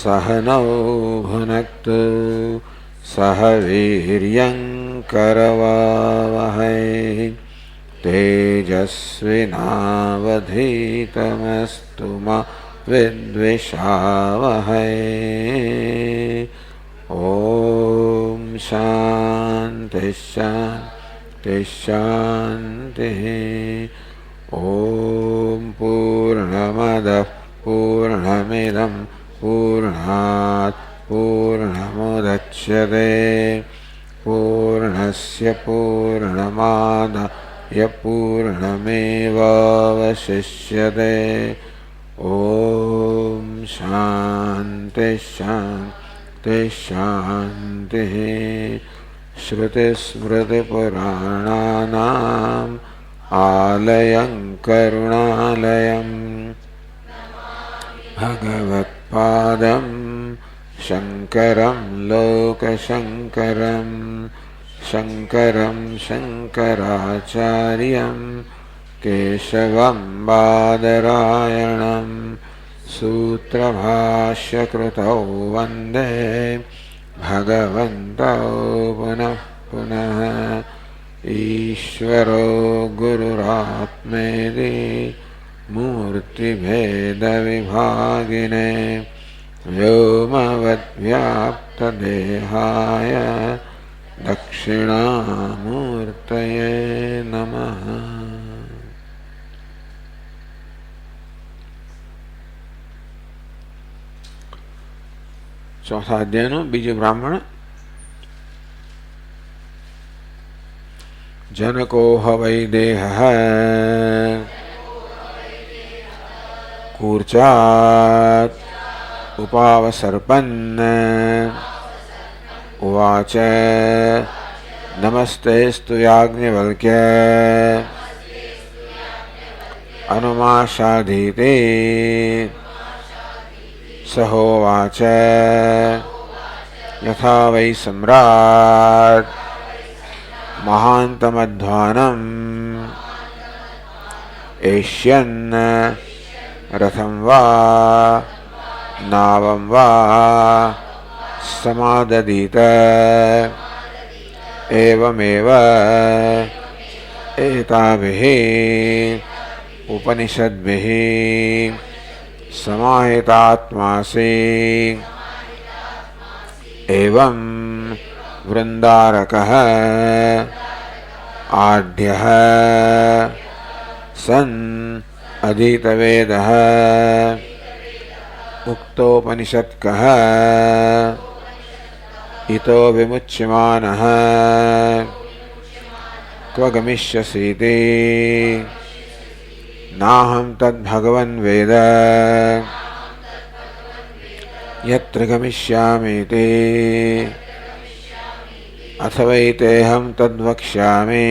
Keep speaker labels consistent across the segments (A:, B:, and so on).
A: सहनौ भुनक्तु सह वीर्यं करवावहै तेजस्विनावधीतमस्तु मा विद्विषावहै। ॐ शान्ति शान्ति शान्तिः। ॐ पूर्णमदः पूर्णमिदं पूर्णात् पूर्णमुदच्यते पूर्णस्य पूर्णमादाय पूर्णमेवावशिष्यते। ॐ शान्ति शान्ति शान्तिः। श्रुतिस्मृतिपुराणानाम् आलयं करुणालयं भगवत्पादं शङ्करं लोकशङ्करं शङ्करं शङ्कराचार्यं केशवं बादरायणं सूत्रभाष्यकृतौ वन्दे भगवन्तौ पुनः पुनः। ईश्वरो गुरुरात्मेति मूर्तिभेदविभागिने व्योमवद्व्याप्तदेहाय दक्षिणामूर्तये नमः। चौथा अध्यायનું બીજું બ્રાહ્મણ जनको ह वै देहः कूर्चात् उपावसर्पन् उवाच नमस्तेस्तु याज्ञवल्क्य अनुमाशाधीते सहोवाच यथा वै सम्राट् महान्तमध्वानम् एष्यन् रथं वा नावं वा समाददीत एवमेव एताभिः उपनिषद्भिः समाहितात्मासि एवं वृन्दारकः आढ्यः सन् अधीतवेदः उक्तोपनिषत्कः इतो विमुच्यमानः क्व गमिष्यसीति नाहं तद्भगवन् वेद यत्र गमिष्यामीति अथवैतेऽहं तद्वक्ष्यामि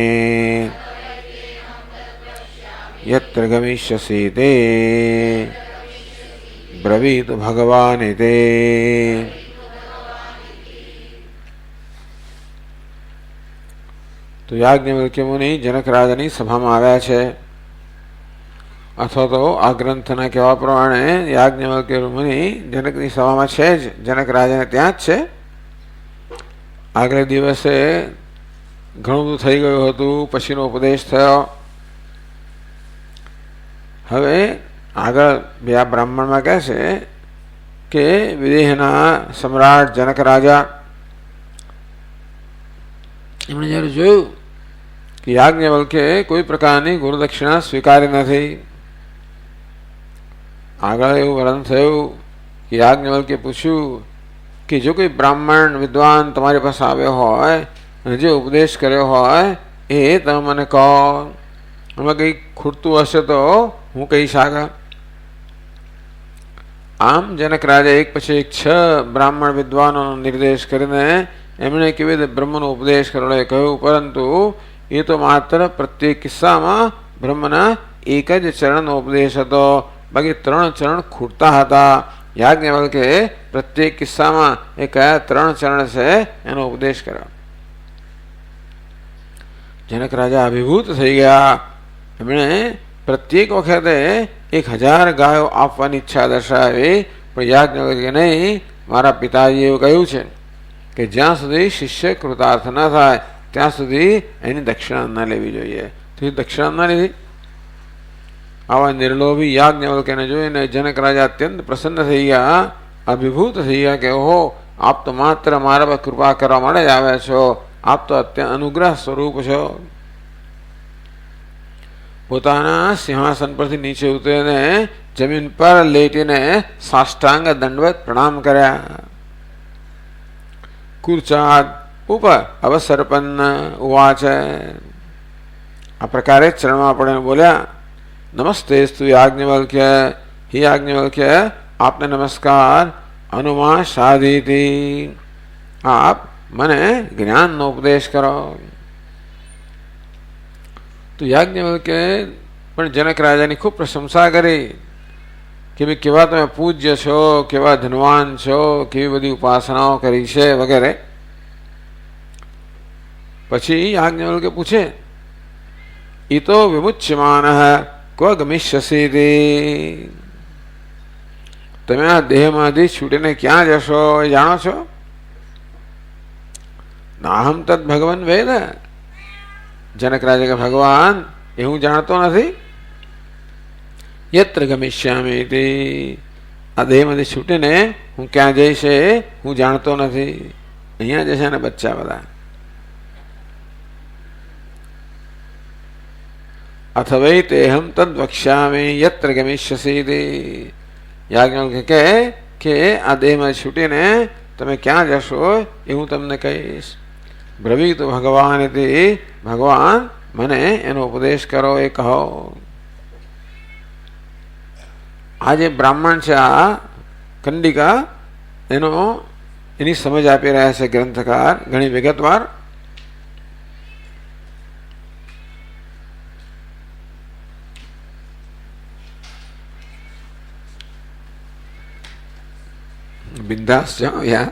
A: यत्र गमिष्यसीति ब्रवीतु भगवानिति। તો યાજ્ઞવલ્ક્ય મુનિ જનક રાજાની સભામાં આવ્યા છે, અથવા તો આ ગ્રંથના કહેવા પ્રમાણે યાજ્ઞવલ્ક્ય મુનિ જનકની સભામાં છે જ, જનક રાજાને ત્યાં જ છે. આગલે દિવસે ઘણું બધું થઈ ગયું હતું, પછીનો ઉપદેશ થયો. હવે આગળ બે આ બ્રાહ્મણમાં કહે છે કે વિદેહના સમ્રાટ જનક રાજા એમણે જ્યારે જોયું કે યાજ્ઞવલ્ક્યે કોઈ પ્રકારની ગુરુદક્ષિણા સ્વીકારી નથી. આગળ એવું વર્ણન થયું કે યાજ્ઞવલ્ક્યે પૂછ્યું કે જો કોઈ બ્રાહ્મણ વિદ્વાન તમારી પાસે આવ્યો હોય અને જે ઉપદેશ કર્યો હોય એ તમે મને કહો, એમાં કંઈક ખૂટતું હશે તો હું કહીશ આગળ. આમ જનક રાજા એક પછી એક 6 બ્રાહ્મણ વિદ્વાનોનો નિર્દેશ કરીને એમણે કેવી રીતે બ્રહ્મનો ઉપદેશ કરેલો એ કહ્યું, પરંતુ એ તો માત્ર પ્રત્યેક કિસ્સામાં બ્રહ્મના એક જ ચરણનો ઉપદેશ હતો, બાકી 3 ચરણ ખૂટતા હતા. યાજ્ઞવલ્કે પ્રત્યેક કિસ્સામાં એ કયા 3 ચરણ છે એનો ઉપદેશ કર્યો. જનક રાજા અભિભૂત થઈ ગયા. એમણે પ્રત્યેક વખતે 1000 ગાયો આપવાની ઈચ્છા દર્શાવી, પણ યાજ્ઞવલ્કે નહીં, મારા પિતાજી એવું કહ્યું છે કે જ્યાં સુધી શિષ્ય કૃતાર્થ ન થાય ત્યાં સુધી એની દક્ષિણા ન લેવી જોઈએ. તો દક્ષિણા ન લીધી. આવા નિર્લોભી યાજ્ઞવલ્કેને જોઈને જનક રાજા અત્યંત પ્રસન્ન થઈ ગયા, અભિભૂત થઈ ગયા કે ઓહો, આપ તો માત્ર મારા પર કૃપા કરવા માટે જ આવ્યા છો, આપ તો અત્યંત અનુગ્રહ સ્વરૂપ છો. પોતાના સિંહાસન પરથી નીચે ઉતરીને જમીન પર લેટીને સાષ્ટાંગ દંડવત પ્રણામ કર્યા. કુરચાદ ઉપર અવસરપન્ન ઉવાચ, આ પ્રકારે ચરણમાં પડે બોલ્યા, નમસ્તેસ્તુ યાજ્ઞવલ્ક્ય, હે યાજ્ઞવલ્ક્ય, આપને નમસ્કાર. અનુમા સાધીતિ, આપ મને જ્ઞાનનો ઉપદેશ કરો. તો યાજ્ઞવલ્કે પણ જનક રાજાની ખૂબ પ્રશંસા કરી કે ભાઈ કેવા તમે પૂજ્ય છો, કેવા ધનવાન છો, કેવી બધી ઉપાસનાઓ કરી છે વગેરે. પછી યાજ્ઞવલ્કે પૂછે, ઈતો વિમુચ્યમાન ક્વ ગમિષ્યસી, તમે આ દેહમાંથી છૂટીને ક્યાં જશો એ જાણો છો? નાહમ તદ ભગવાન વેદ. જનક રાજા કે ભગવાન એ હું જાણતો નથી. યત્ર ગમિષ્યામિ, આ દેહમાંથી છૂટીને હું ક્યાં જઈશ એ હું જાણતો નથી. અહીંયા જશે ને બચ્ચા બધા. અથવૈ તેહમ તદ વક્ષ્યામિ યત્ર ગમિષ્યસી. યાજ્ઞવલ્કે કહે કે આ દેહમાં છૂટીને તમે ક્યાં જશો એ હું તમને કહીશ. બ્રવીતુ ભગવાન ઇતિ, ભગવાન મને એનો ઉપદેશ કરો એ કહો. આ જે બ્રાહ્મણ છે, આ કંડિકા, એની સમજ આપી રહ્યા છે ગ્રંથકાર ઘણી વિગતવાર. બિંદાસ જાઓ યાર.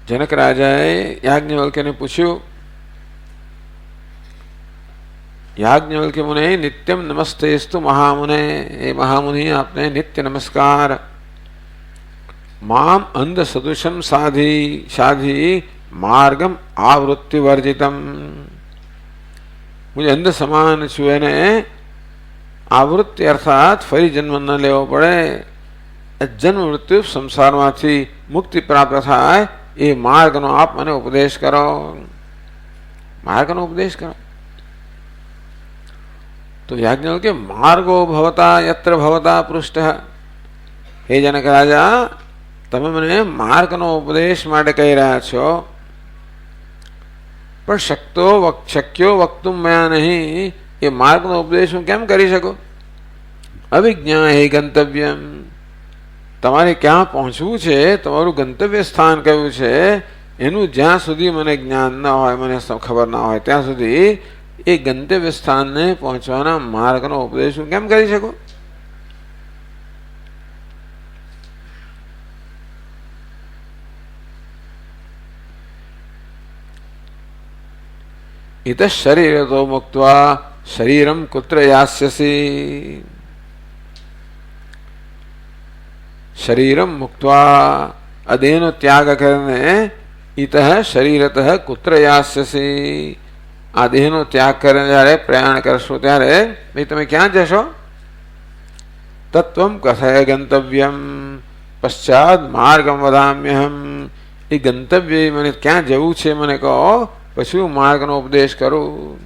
A: જનક રાજાએ યાજ્ઞવલ્ક્યને પૂછ્યું, યાજ્ઞવલ્ક્ય મુને નિત્યમ નમસ્તેસ્તુ મહામુને, એ મહામુનિ આપને નિત્ય નમસ્કાર. મામ અંધ સદૃશમ સાધી માર્ગમ આવૃત્તિ વર્જિતમ, મુજે અંધ સમાન છું, એને આવૃત્તિ અર્થાત ફરી જન્મ ન લેવો પડે, જન્મ મૃત્યુ સંસારમાંથી મુક્તિ પ્રાપ્ત થાય એ માર્ગનો આપ મને ઉપદેશ કરો. માર્ગનો ઉપદેશ કરો. તો યાજ્ઞવલ્કે માર્ગો ભવતા યત્ર ભવતા પૃષ્ઠ, હે જનક રાજા, તમે મને માર્ગનો ઉપદેશ માટે કહી રહ્યા છો, પણ શક્યો વક્તુમ મયા નહીં, એ માર્ગનો ઉપદેશ હું કેમ કરી શકું? અવિજ્ઞા હે ગંતવ્યમ, તમારે ક્યાં પહોંચવું છે, તમારું ગંતવ્ય સ્થાન કયું છે, એનું જ્યાં સુધી મને જ્ઞાન ન હોય, મને ખબર ના હોય, ત્યાં સુધી એ ગંતવ્ય સ્થાનને પહોંચવાના માર્ગનો ઉપદેશ હું કેમ કરી શકું? ઇત શરીરતો મુક્ત્વા શરીરમ કુત્ર યાસ્યસી, શરીરમ મુક્ત્વા, આ દેહનો ત્યાગ કરીને ઇત શરીરત કુત્ર યાસ્યસી, આ દેહનો ત્યાગ કરીને જ્યારે પ્રયાણ કરશો ત્યારે ભાઈ તમે ક્યાં જશો? તત્વમ કથય ગંતવ્યમ પશ્ચાત માર્ગમ વદામ્યહમ, એ ગંતવ્ય મને ક્યાં જવું છે મને કહો, પછી હું માર્ગનો ઉપદેશ કરું.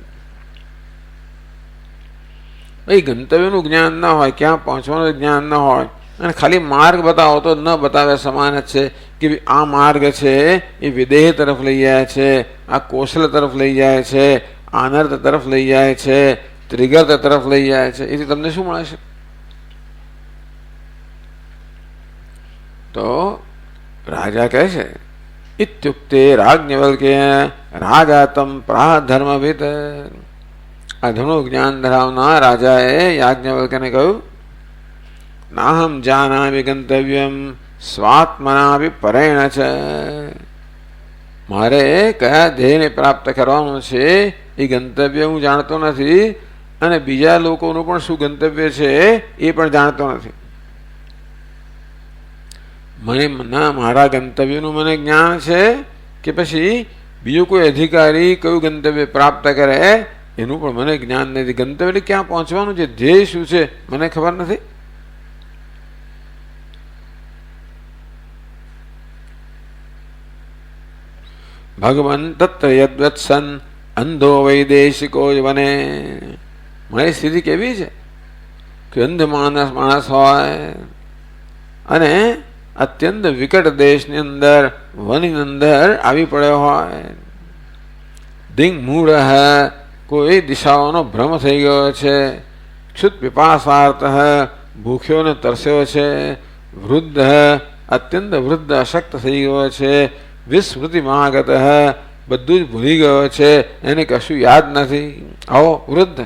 A: ભાઈ ગંતવ્યનું જ્ઞાન ન હોય, ક્યાં પહોંચવાનું જ્ઞાન ન હોય, અને ખાલી માર્ગ બતાવો તો ન બતાવે સમાન જ છે કે આ માર્ગ છે એ વિદેહ તરફ લઈ જાય છે, આ કૌશલ તરફ લઈ જાય છે, આનર્થ તરફ લઈ જાય છે, ત્રિગર્ત તરફ લઈ જાય છે. એથી તમને શું મળે છે? તો રાજા કહે છે ઇત્યુક્તે રાજ્ઞવલ્કે રાજા તમ પ્રાહ ધર્મવિદ. આ ધર્મનું જ્ઞાન ધરાવનાર રાજાએ યાજ્ઞવલ્ક્યને કહ્યું નાહમ જાનામિ ગંતવ્યમ સ્વાત્મના વિપરેણ છે. મારે કયા ધ્યેયને પ્રાપ્ત કરવાનું છે એ ગંતવ્ય હું જાણતો નથી, અને બીજા લોકોનું પણ શું ગંતવ્ય છે એ પણ જાણતો નથી. મને ના મારા ગંતવ્યનું મને જ્ઞાન છે કે પછી બીજો કોઈ અધિકારી કયું ગંતવ્ય પ્રાપ્ત કરે એનું પણ મને જ્ઞાન નથી. ગંતવ્ય ક્યાં પહોંચવાનું છે, ધ્યેય શું છે મને ખબર નથી. ભગવન તત્ર યદ્વત્સન અંધો વૈદેશિકો વને. મારી સ્થિતિ કેવી છે કે અંધ માણસ હોય અને અત્યંત વિકટ દેશની અંદર વનની અંદર આવી પડ્યો હોય. દિંગ મૂળ કોઈ દિશાઓનો ભ્રમ થઈ ગયો છે. ક્ષુત પિપાસાર્થ ભૂખ્યો ને તરસ્યો છે. વૃદ્ધ અત્યંત વૃદ્ધ અશક્ત થઈ ગયો છે. વિસ્મૃતિમાગત બધું જ ભૂલી ગયો છે, એને કશું યાદ નથી. આવો વૃદ્ધ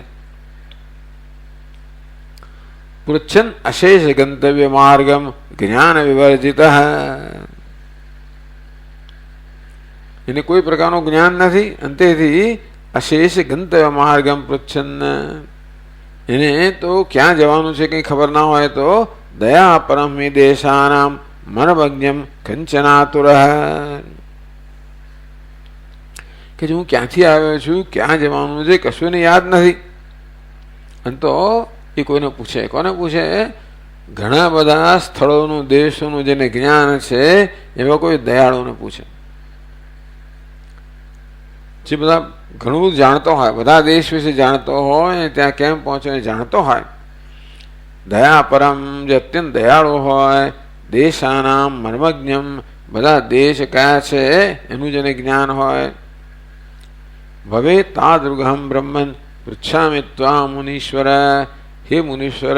A: પૃચ્છન અશેષ ગંતવ્ય માર્ગમ જ્ઞાન વિવર્જિત. એને કોઈ પ્રકારનું જ્ઞાન નથી, અંતેથી અશેષ ગંતવ્ય માર્ગમ પૃચ્છન. એને તો ક્યાં જવાનું છે કંઈ ખબર ના હોય તો દયા પરમ દેશાનામ મનમજ્ઞમ કંચનાતુર. કે હું ક્યાંથી આવ્યો છું, ક્યાં જવાનું છે કશું ને યાદ નથી. અને તો એ કોઈને પૂછે, કોને પૂછે? ઘણા બધા સ્થળોનું દેશોનું જેને જ્ઞાન છે એવા કોઈ દયાળુને પૂછે. જે બધા ઘણું બધું જાણતો હોય, બધા દેશ વિશે જાણતો હોય, ત્યાં કેમ પહોંચ્યો એ જાણતો હોય. દયા પરમ જે અત્યંત દયાળુ હોય. દેશાનામ મર્મજ્ઞમ બધા દેશ કયા છે એનું જેને જ્ઞાન હોય. ભવે તાદૃગહમ બ્રહ્મન પૃચ્છામિ ત્વા મુનીશ્વર. હે મુનીશ્વર,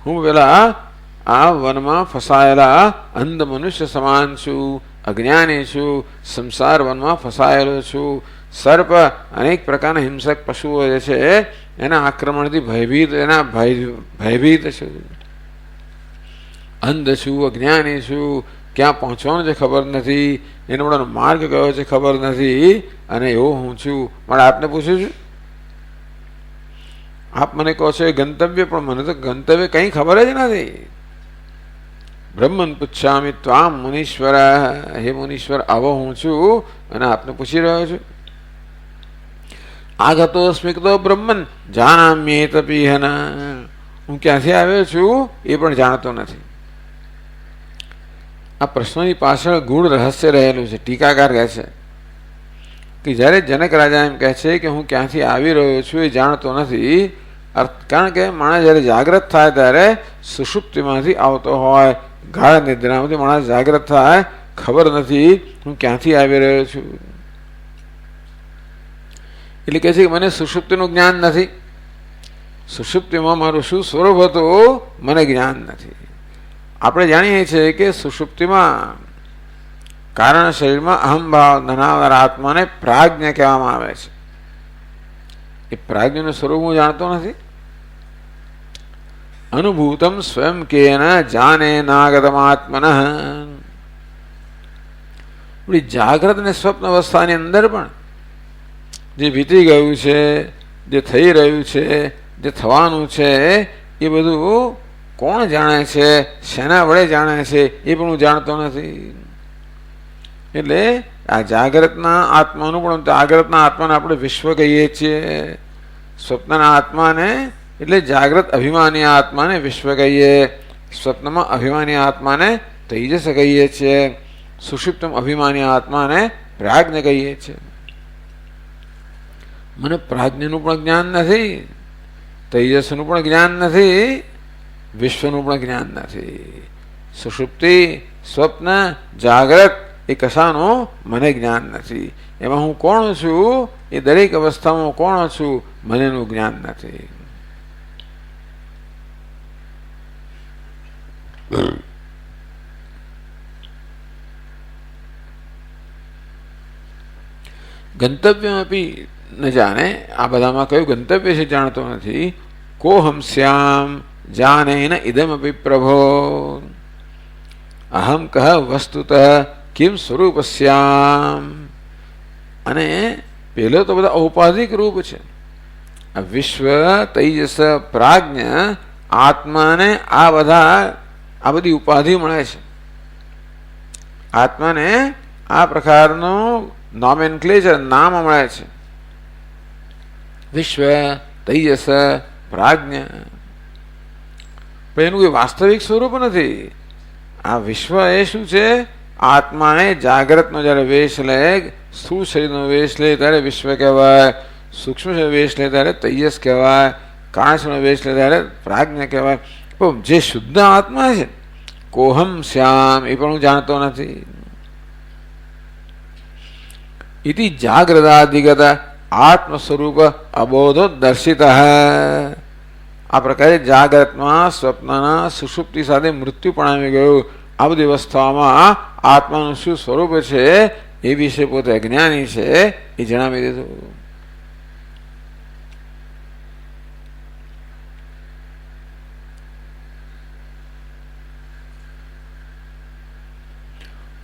A: હું પેલા આ વનમાં ફસાયેલા અંધ મનુષ્ય સમાન છું, અજ્ઞાની છું, સંસાર વનમાં ફસાયેલો છું. સર્પ અનેક પ્રકારના હિંસક પશુઓ જે છે એના આક્રમણથી ભયભીત છું. અંધ છું, અજ્ઞાની છું, ક્યાં પહોંચવાનું છે ખબર નથી, એનો બધો માર્ગ કયો છે ખબર નથી, અને એવો હું છું. મારે આપને પૂછું છું, આપ મને કહો છો એ ગંતવ્ય, પણ મને તો ગંતવ્ય કંઈ ખબર જ નથી. બ્રહ્મન પૂછામિ ત્વામ મુનીશ્વર. હે મુનીશ્વર, આવો હું છું અને આપને પૂછી રહ્યો છું. આગતો સ્મિતો બ્રહ્મન જાનામ્યેતપીહન. હું ક્યાંથી આવ્યો છું એ પણ જાણતો નથી. આ પ્રશ્નની પાછળ ગૂઢ રહસ્ય રહેલું છે. ટીકાકાર કહે છે કે જ્યારે જનક રાજા એમ કહે છે કે હું ક્યાંથી આવી રહ્યો છું એ જાણતો નથી, કારણ કે માણસ જ્યારે જાગ્રત થાય ત્યારે સુષુપ્તિમાંથી આવતો હોય, ગાઢ નિદ્રામાંથી માણસ જાગ્રત થાય, ખબર નથી હું ક્યાંથી આવી રહ્યો છું. એટલે કહે છે કે મને સુષુપ્તિનું જ્ઞાન નથી. સુષુપ્તિમાં મારું શું સ્વરૂપ હતું મને જ્ઞાન નથી. આપણે જાણીએ છીએ કે સુષુપ્તિમાં કારણ શરીરમાં અહમભાવ ધરાવનાર આત્માને પ્રાજ્ઞ કહેવામાં આવે છે. એ પ્રાજ્ઞનું સ્વરૂપ હું જાણતો નથી. અનુભૂતમ સ્વયં કેન જાને નાગતમ આત્મન. જાગ્રત અને સ્વપ્ન અવસ્થાની અંદર પણ જે વીતી ગયું છે, જે થઈ રહ્યું છે, જે થવાનું છે, એ બધું કોણ જાણે છે, શેના વડે જાણે છે એ પણ હું જાણતો નથી. એટલે આ જાગ્રતના આત્માનું પણ, જાગ્રતના આત્માને આપણે વિશ્વ કહીએ છીએ. સ્વપ્નના આત્માને એટલે જાગ્રત અભિમાની આત્માને વિશ્વ કહીએ. સ્વપ્નમાં અભિમાની આત્માને તેજસ કહીએ છીએ. સુષુપ્તમ અભિમાની આત્માને પ્રાજ્ઞ કહીએ છીએ. મને પ્રાજ્ઞનું પણ જ્ઞાન નથી, તેજસનું પણ જ્ઞાન નથી, વિશ્વનું પણ જ્ઞાન નથી. સુષુપ્તિ, સ્વપ્ન, જાગ્રત એ કશાનું મને જ્ઞાન નથી. એમાં હું કોણ છું, એ દરેક અવસ્થામાં કોણ છું મને એનું જ્ઞાન નથી. ગંતવ્યમપી ન જાણે, આ બધામાં કયું ગંતવ્ય છે જાણતો નથી. કોહમ શ્યામ જાને ન ઇદમપી પ્રભો, અહમ કહ વસ્તુત કિમ સ્વરૂપસ્યામ. અને પેલો તો બધા ઔપાધિક રૂપ છે. આ વિશ્વ, તૈજસ, પ્રાજ્ઞ, આત્માને આ બધી ઉપાધિ મળે છે. આત્માને આ પ્રકારનું નોમેનક્લેચર, નામ મળે છે. વિશ્વ, તૈજસ, પ્રાજ્ઞ, પણ એનું કોઈ વાસ્તવિક સ્વરૂપ નથી. આ વિશ્વ એ શું છે? આત્મા એ જાગ્રતનો જ્યારે વેશ લે, સ્થૂળ શરીરનો વેશ લે ત્યારે વિશ્વ કહેવાય, સૂક્ષ્મ વેશ લે ત્યારે તૈજસ કહેવાય, કાણસનો વેશ લે ત્યારે પ્રાજ્ઞ કહેવાય. પણ જે શુદ્ધ આત્મા છે, કોહમ શ્યામ, એ પણ હું જાણતો નથી. ઇતિ જાગ્રદાધિગત આત્મ સ્વરૂપ અબોધો દર્શિત. આ પ્રકારે જાગ્રતમાં, સ્વપ્નના, સુષુપ્તિ સાથે મૃત્યુ પણ આવી ગયું. આ બધી અવસ્થાઓમાં આત્માનું શું સ્વરૂપ છે એ વિશે પોતે અજ્ઞાની છે એ જણાવી દીધું.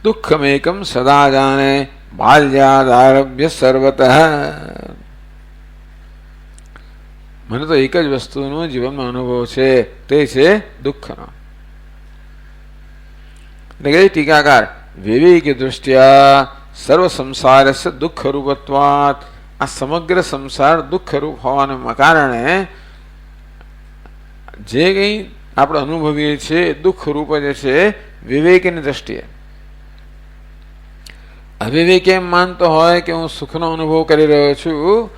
A: દુઃખમેકમ સદા જાને બાલ્યાદારભ્ય સર્વતઃ. મને તો એક જ વસ્તુનો જીવનમાં અનુભવ છે, તે છે દુઃખનો. એટલે કે ટીકાકાર વિવેકી દૃષ્ટિયા સર્વ સંસારસ્ય દુઃખ રૂપત્વાત. આ સમગ્ર સંસાર દુઃખ રૂપ હોવાને કારણે જે કંઈ આપણે અનુભવીએ છીએ દુઃખ રૂપ જે છે વિવેકની દ્રષ્ટિએ. અવિવેક એમ માનતો હોય કે હું સુખનો અનુભવ કરી રહ્યો છું.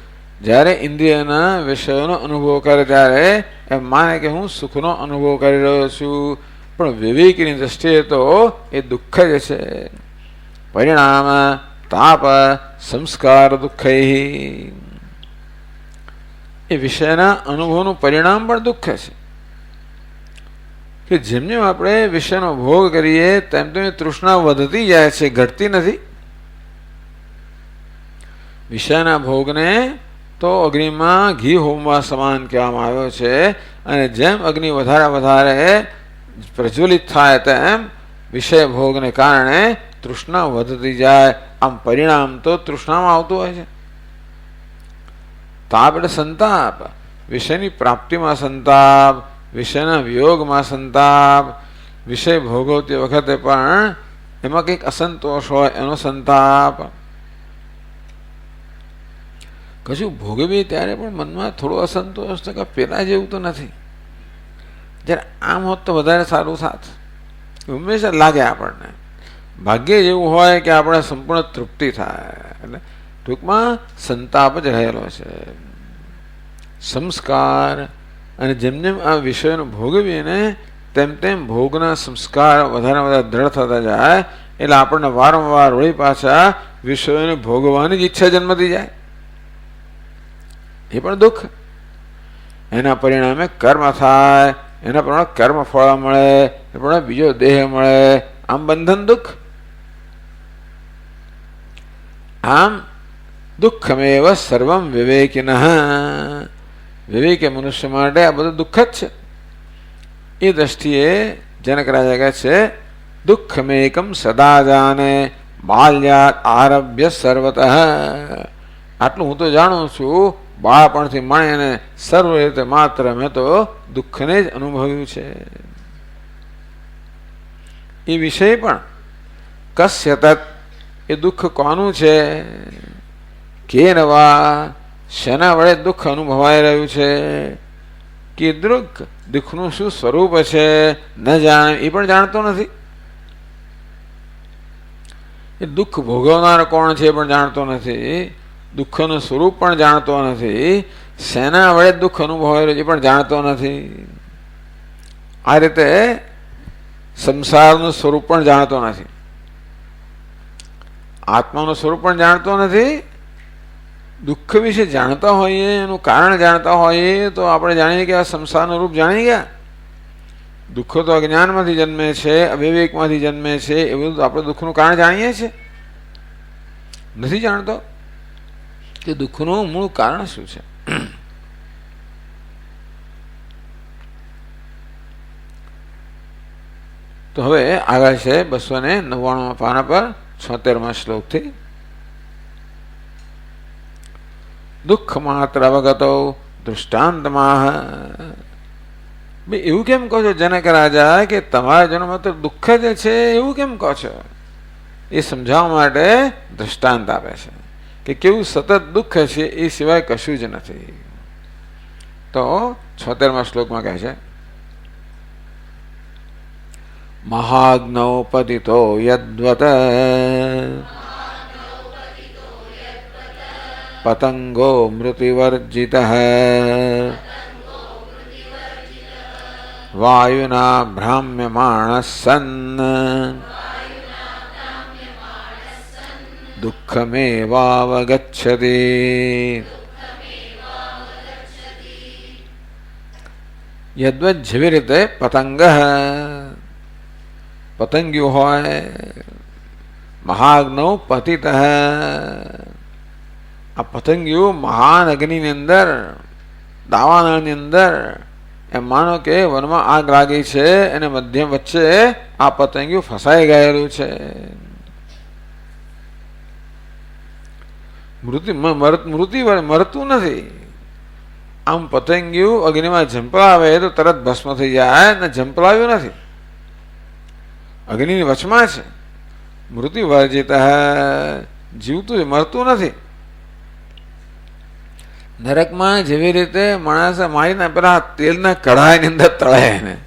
A: જ્યારે ઇન્દ્રિયના વિષયોનો અનુભવ કરે ત્યારે એમ માને કે હું સુખનો અનુભવ કરી રહ્યો છું. પણ વિવેકની દ્રષ્ટિએ તો એ દુઃખ જ છે. પરિણામ તાપ સંસ્કાર દુઃખ, એ વિષયના અનુભવનું પરિણામ પણ દુઃખ છે. કે જેમ જેમ આપણે વિષયનો ભોગ કરીએ તેમ તેમ તૃષ્ણા વધતી જાય છે, ઘટતી નથી. વિષયના ભોગને તો અગ્નિમાં ઘી હોમવા સમાન કહેવામાં આવ્યો છે. અને જેમ અગ્નિ વધારે પ્રજ્વલિત થાય તેમ વિષય ભોગને કારણે તૃષ્ણા વધતી જાય. આમ પરિણામ તો તૃષ્ણામાં આવતું હોય છે. તાપ એટલે સંતાપ, વિષયની પ્રાપ્તિમાં સંતાપ, વિષયના વિયોગમાં સંતાપ, વિષય ભોગવતી વખતે પણ એમાં કંઈક અસંતોષ હોય એનો સંતાપ. કશું ભોગવીએ ત્યારે પણ મનમાં થોડો અસંતોષ તો કે પેલા જેવું તો નથી, જ્યારે આમ હોત તો વધારે સારું થાત, હંમેશા લાગે આપણને. ભાગ્ય જેવું હોય કે આપણે સંપૂર્ણ તૃપ્તિ થાય. એટલે ટૂંકમાં સંતાપ જ રહેલો છે. સંસ્કાર, અને જેમ જેમ આ વિષયનો ભોગવીએ ને તેમ તેમ ભોગના સંસ્કાર વધારે દ્રઢ થતા જાય. એટલે આપણને વારંવાર વળી પાછા વિષયોને ભોગવવાની જ ઈચ્છા જન્મતી જાય. એ પણ દુઃખ. એના પરિણામે કર્મ થાય, એના પ્રમાણે કર્મ ફળ મળે, એ પ્રમાણે બીજો દેહ મળે. આમ બંધન દુઃખ. આમ દુઃખમેવ સર્વમ વિવેકિનઃ. વિવેકી મનુષ્ય માટે આ બધું દુઃખ જ છે. એ દ્રષ્ટિએ જનક રાજા કહે છે દુઃખમેકમ સદા જાને બાલ્યાત આરભ્ય સર્વતઃ. આટલું હું તો જાણું છું, બાળપણથી માણીને સર્વ રીતે માત્ર મેં તો દુઃખને જ અનુભવ્યું છે. એ વિષય પણ કસ્ય તત, એ દુઃખ કોનું છે? કેન વા, શેના વડે દુઃખ અનુભવાઈ રહ્યું છે? કીદૃક, દુઃખનું શું સ્વરૂપ છે? ન જાણે, એ પણ જાણતો નથી. એ દુઃખ ભોગવનાર કોણ છે એ પણ જાણતો નથી. દુઃખનું સ્વરૂપ પણ જાણતો નથી. શેના વડે દુઃખ અનુભવાય એ પણ જાણતો નથી. આ રીતે સંસારનું સ્વરૂપ પણ જાણતો નથી, આત્માનું સ્વરૂપ પણ જાણતો નથી. દુઃખ વિશે જાણતા હોઈએ, એનું કારણ જાણતા હોઈએ તો આપણે જાણીએ કે આ સંસારનું રૂપ જાણી ગયા. દુઃખ તો અજ્ઞાનમાંથી જન્મે છે, અવિવેકમાંથી જન્મે છે. એ બધું આપણે દુઃખનું કારણ જાણીએ છીએ, નથી જાણતો. કે દુઃખનું મૂળ કારણ શું છે. તો હવે આગળ છે 299 પાના પર 76મા શ્લોકથી. દુઃખ માત્ર અવગતો દૃષ્ટાંતમાં. એવું કેમ કહો છો જનક રાજા કે તમારા જન્મ તો દુઃખ જ છે, એવું કેમ કહો છો? એ સમજાવવા માટે દૃષ્ટાંત આપે છે કે કેવું સતત દુઃખ છે, એ સિવાય કશું જ નથી. તો 76મા શ્લોકમાં કહે છે, મહાગ્નૌ પતિતો યદ્વત પતંગો મૃતિવર્જિતઃ વાયુના ભ્રામ્યમાણઃ સન્ન દુઃખમેવાવગચ્છતિ. યદ્વત જેવી રીતે પતંગ પતંગિયું હોય, મહાગ્નૌ પતિતઃ આ પતંગિયું મહાન અગ્નિની અંદર, દાવાનળની અંદર, એમ માનો કે વનમાં આગ લાગી છે અને મધ્યમ વચ્ચે આ પતંગિયું ફસાઈ ગયેલું છે. મરતું નથી. આમ પતંગિયું અગ્નિમાં ઝંપલાવે તો તરત ભસ્મ થઈ જાય, ને ઝંપલાવ્યું નથી, અગ્નિની વચમાં છે. મૃત્યુ વર્જિત, જીવતું મરતું નથી. નરકમાં જેવી રીતે માણસ મારીને પેલા તેલના કઢાઈની અંદર તળાય એને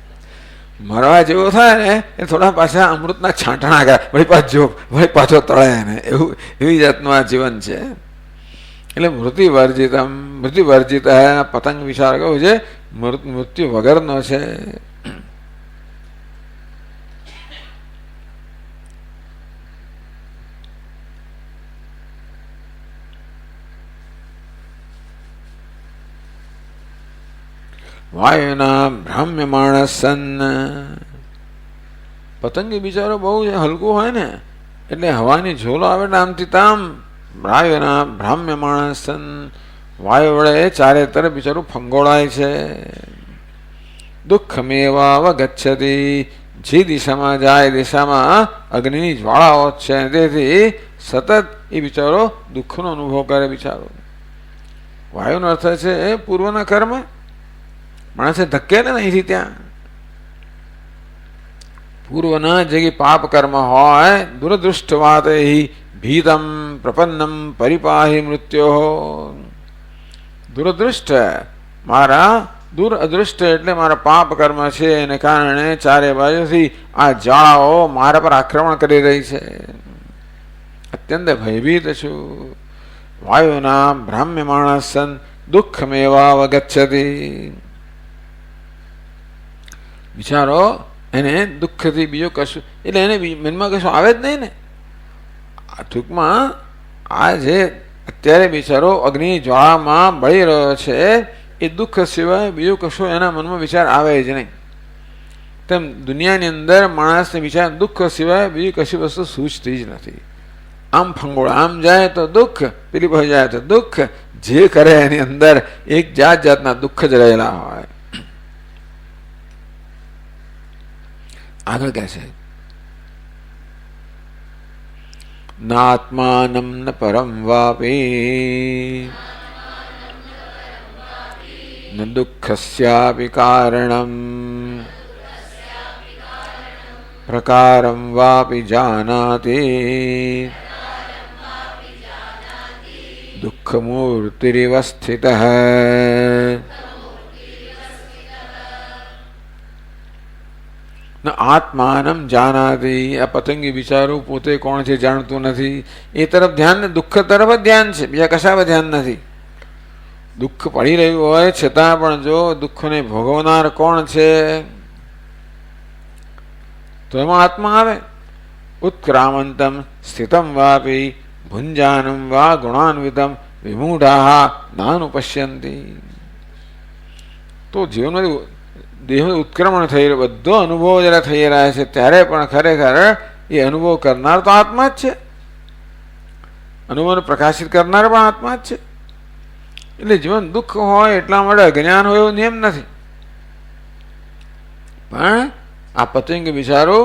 A: મરવા જેવો થાય ને, એ થોડા પાછા અમૃતના છાંટણા કરે, વળી પાછો તળાય એને, એવી જાતનું આ જીવન છે. એટલે મૃત્યુ વર્જિત પતંગ વિચાર કહ્યું છે, મૃત્યુ વગરનો છે. વાયુના ભ્રામ્યમાણ સન્ન. પતંગી બિચારો બહુ હલકું હોય ને, એટલે હવાની ઝોલો આવે ને આમથી તામ. વાયુના ભ્રામ્યમાણ સન્ન, વાયુ વડે ચારે તરફ બિચારું ફંગોળાય છે. દુઃખમેવાવગચ્છતિ, જે દિશામાં જાય દિશામાં અગ્નિની જ્વાળાઓ છે, તેથી સતત એ બિચારો દુઃખનો અનુભવ કરે. બિચારો વાયુનો અર્થ છે એ પૂર્વના કર્મ. માણસે ધક્કે ને અહીંથી ત્યાં પૂર્વના જે પાપ કર્મ હોય, દુરદૃષ્ટ વાત ભીતમ પ્રપન્નમ પરિપાહી મૃત્યો. દુરદૃષ્ટ મારા દુરદૃષ્ટ એટલે મારા પાપ કર્મ છે, એને કારણે ચારે બાજુથી આ જ્વાળાઓ મારા પર આક્રમણ કરી રહી છે. અત્યંત ભયભીત છું. વાયુના ભ્રામ્યમાણ સન દુઃખમેવાવગચ્છતિ. વિચારો એને દુઃખથી બીજો કશું, એટલે એને મનમાં કશું આવે જ નહીં ને. ટૂંકમાં આ જે અત્યારે બિચારો અગ્નિ જ્વાળામાં બળી રહ્યો છે, એ દુઃખ સિવાય બીજું કશું એના મનમાં વિચાર આવે જ નહીં. તેમ દુનિયાની અંદર માણસને વિચાર દુઃખ સિવાય બીજી કશી વસ્તુ સૂચતી જ નથી. આમ ફંગોળ, આમ જાય તો દુઃખ, પેલી પાસે જાય તો દુઃખ. જે કરે એની અંદર એક જાત જાતના દુઃખ જ રહેલા હોય. આગળ કહે છે, નાત્માનમ ન પરમ વાપી ન દુઃખસ્યાપી કારણમ પ્રકારમ વાપી જાનાતિ દુઃખમૂર્તિરિવ સ્થિતઃ. આત્માનમ જાનાતિ, આ પતંગી બિચારું પોતે કોણ છે જાણતું નથી. એ તરફ ધ્યાન ને દુઃખ તરફ જ ધ્યાન છે, બીજા કશા ધ્યાન નથી. દુઃખ પડી રહ્યું હોય છતાં પણ જો દુઃખને ભોગવનાર કોણ છે તો એમાં આત્મા આવે. ઉત્ક્રામંતમ સ્થિતમ વાપી ભુંજાનમ વા ગુણાન્વિતમ વિમૂઢા નાનુપશ્યંતિ. તો જીવનમાં દેહ ઉત્ક્રમણ થઈ રહ્યો, બધો અનુભવ જરા થઈ રહ્યા છે, ત્યારે પણ ખરેખર એ અનુભવ કરનાર તો આત્મા જ છે. અનુભવને પ્રકાશિત કરનાર પણ આત્મા જ છે. એટલે જીવન દુઃખ હોય એટલા માટે અજ્ઞાન હોય એવો નિયમ નથી. પણ આ પતંગ બિચારો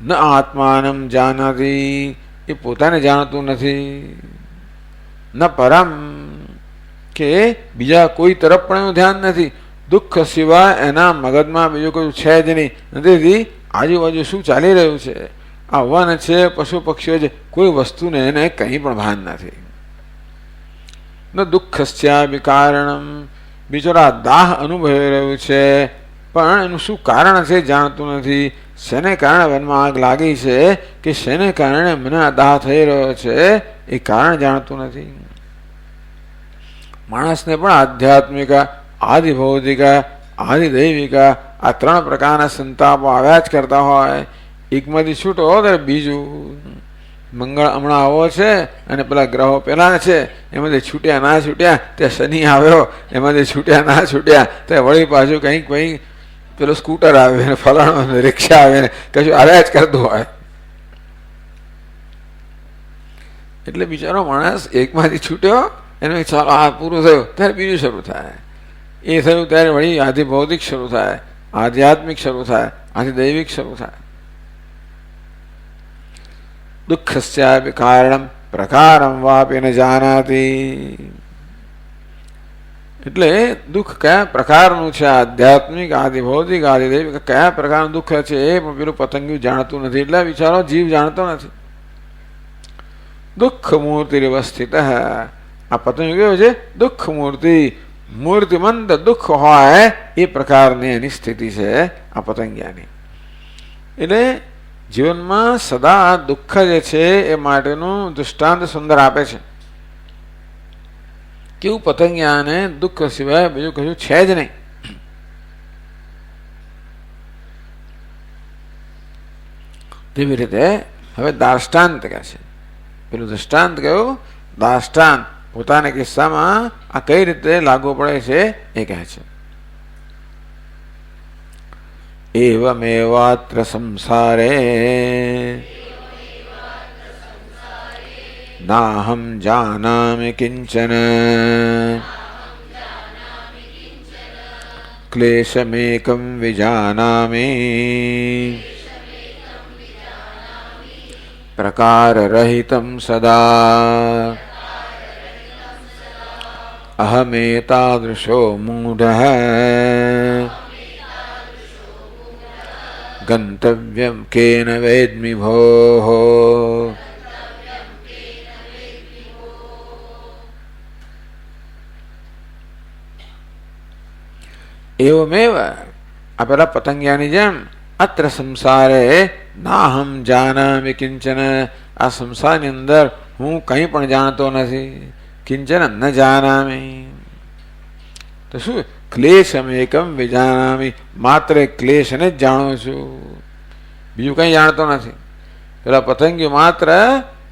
A: ન આત્માનમ જાનાતી, એ પોતાને જાણતું નથી. ન પરમ, કે બીજા કોઈ તરફ પણ એનું ધ્યાન નથી. દુઃખ સિવાય એના મગજમાં બીજું કોઈ છે જ નહીં. નથી આજુબાજુ શું ચાલી રહ્યું છે, આ વન છે, પશુ પક્ષીઓ છે, કોઈ વસ્તુને એને કંઈ પણ ભાન નથી. ન દુઃખસ્યાપી કારણમ, બિચારા દાહ અનુભવી રહ્યું છે પણ એનું શું કારણ છે જાણતું નથી. શેને કારણે વનમાં આગ લાગી છે કે શેને કારણે મને આ દાહ થઈ રહ્યો છે એ કારણ જાણતું નથી. માણસને પણ આધ્યાત્મિકા, આદિભૌતિકા, આદિદૈવિકા આ ત્રણ પ્રકારના સંતાપો આવ્યા જ કરતા હોય. એકમાંથી છૂટો ત્યારે બીજું. મંગળ હમણાં આવો છે અને પેલા ગ્રહો પેલા છે, એમાંથી છૂટ્યા ના છૂટ્યા, ત્યાં શનિ આવ્યો એમાંથી છૂટ્યા ના છૂટ્યા, ત્યાં વળી પાછું કંઈક કંઈ પેલું સ્કૂટર આવે ને ફલાણું રિક્ષા આવે ને કશું આવ્યા જ કરતું હોય. એટલે બિચારો માણસ એકમાંથી છૂટ્યો એને ચાલો આ પૂરું થયું ત્યારે બીજું શરૂ થાય, એ થયું ત્યારે વળી આધિ ભૌતિક શરૂ થાય, આધ્યાત્મિક શરૂ થાય, આધિ દૈવિક શરૂ થાય. દુઃખસ્યાપી કારણમ પ્રકારમ વાપી ન જાનાતી. એટલે દુઃખ કયા પ્રકારનું છે, આધ્યાત્મિક, આદિભૌતિક, આદિદૈવિક કયા પ્રકારનું દુઃખ છે એ પણ પેલું પતંગિયું જાણતું નથી. એટલે વિચારો જીવ જાણતો નથી. દુઃખ મૂર્તિ વ્યવસ્થિત, આ પતંગ કેવું છે? દુઃખ મૂર્તિ, મૂર્તિમંત દુઃખ હોય એ પ્રકારની એની સ્થિતિ છે આ પતંગિયાની. એટલે જીવનમાં સદા દુઃખ જે છે એ માટેનું દૃષ્ટાંત સુંદર આપે છે. કેવું પતંગિયાને દુઃખ સિવાય બીજું કશું છે જ નહીં. તેવી રીતે હવે દાષ્ટાંત કહે છે. પેલું દૃષ્ટાંત કયું? દાષ્ટાંત. પોતાના કિસ્સામાં આ કઈ રીતે લાગુ પડે છે એ કહે છે. એવમેવાત્ર સંસારે નાહમ જાનામિ કિંચન ક્લેશમેકં વિજાનામિ પ્રકારરહિतं સદા અહમેતાદૃશો મૂઢઃ ગંતવ્યમ કેન વેદ્મિ ભોઃ. એવમેવ, આ પેલા પતંગિયાની જેમ, અત્ર સંસારે નાહમ જાનામિ કિંચન, આ સંસારની અંદર હું કંઈ પણ જાણતો નથી. કિંચન ન જાનામિ, તો શું? ક્લેશમેકમ વિજાનામિ, માત્ર ક્લેશને જ જાણું છું, બીજું કંઈ જાણતો નથી. પેલા પતંગી માત્ર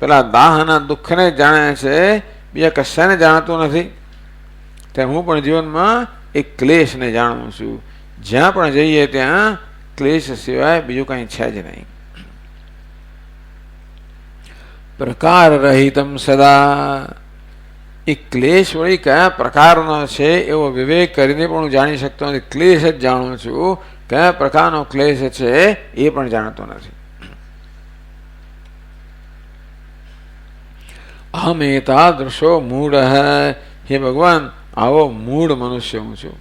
A: પેલા દાહના દુઃખને જ જાણે છે, બીજા કશાને જાણતું નથી. ત્યાં હું પણ જીવનમાં એક ક્લેશને જાણું છું. જ્યાં પણ જઈએ ત્યાં ક્લેશ સિવાય બીજું કંઈ છે જ નહીં. પ્રકાર રહિતમ સદા, એ ક્લેશ વળી કયા પ્રકારનો છે એવો વિવેક કરીને પણ હું જાણી શકતો નથી. ક્લેશ જ જાણું છું, કયા પ્રકારનો ક્લેશ છે એ પણ જાણતો નથી. અહમેતાદૃશો મૂઢ, હે ભગવાન આવો મૂળ મનુષ્ય હું છું.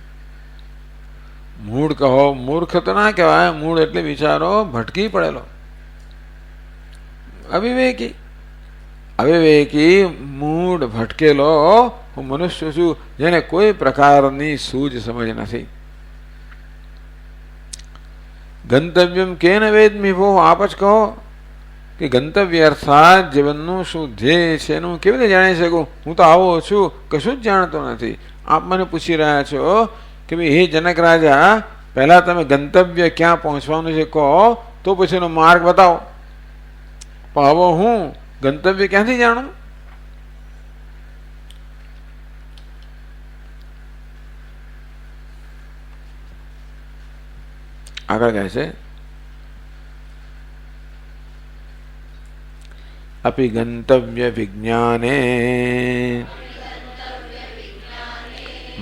A: મૂળ કહો, મૂર્ખ તો ના કહેવાય, મૂળ એટલે વિચારો ભટકી પડેલો, અવિવેકી. અવિવેકી, મૂળ, ભટકેલો હું મનુષ્ય છું, જેને કોઈ પ્રકારની સૂઝ સમજ નથી. ગંતવ્યમ કેન વેદ્મિ ભોઃ, આપ જ કહો કે ગંતવ્ય અર્થાત જીવનનું શું ધ્યેય છે એનું કેવી રીતે જાણી શકું? હું તો આવો છું, કશું જ જાણતો નથી. આપ મને પૂછી રહ્યા છો કે ભાઈ હે જનક રાજા, પહેલા તમે ગંતવ્ય ક્યાં પહોંચવાનું છે કહો, તો પછી એનો માર્ગ બતાવો. પણ હવે હું ગંતવ્ય ક્યાંથી જાણું? આગળ કહે છે अपि गंतव्य विज्ञाने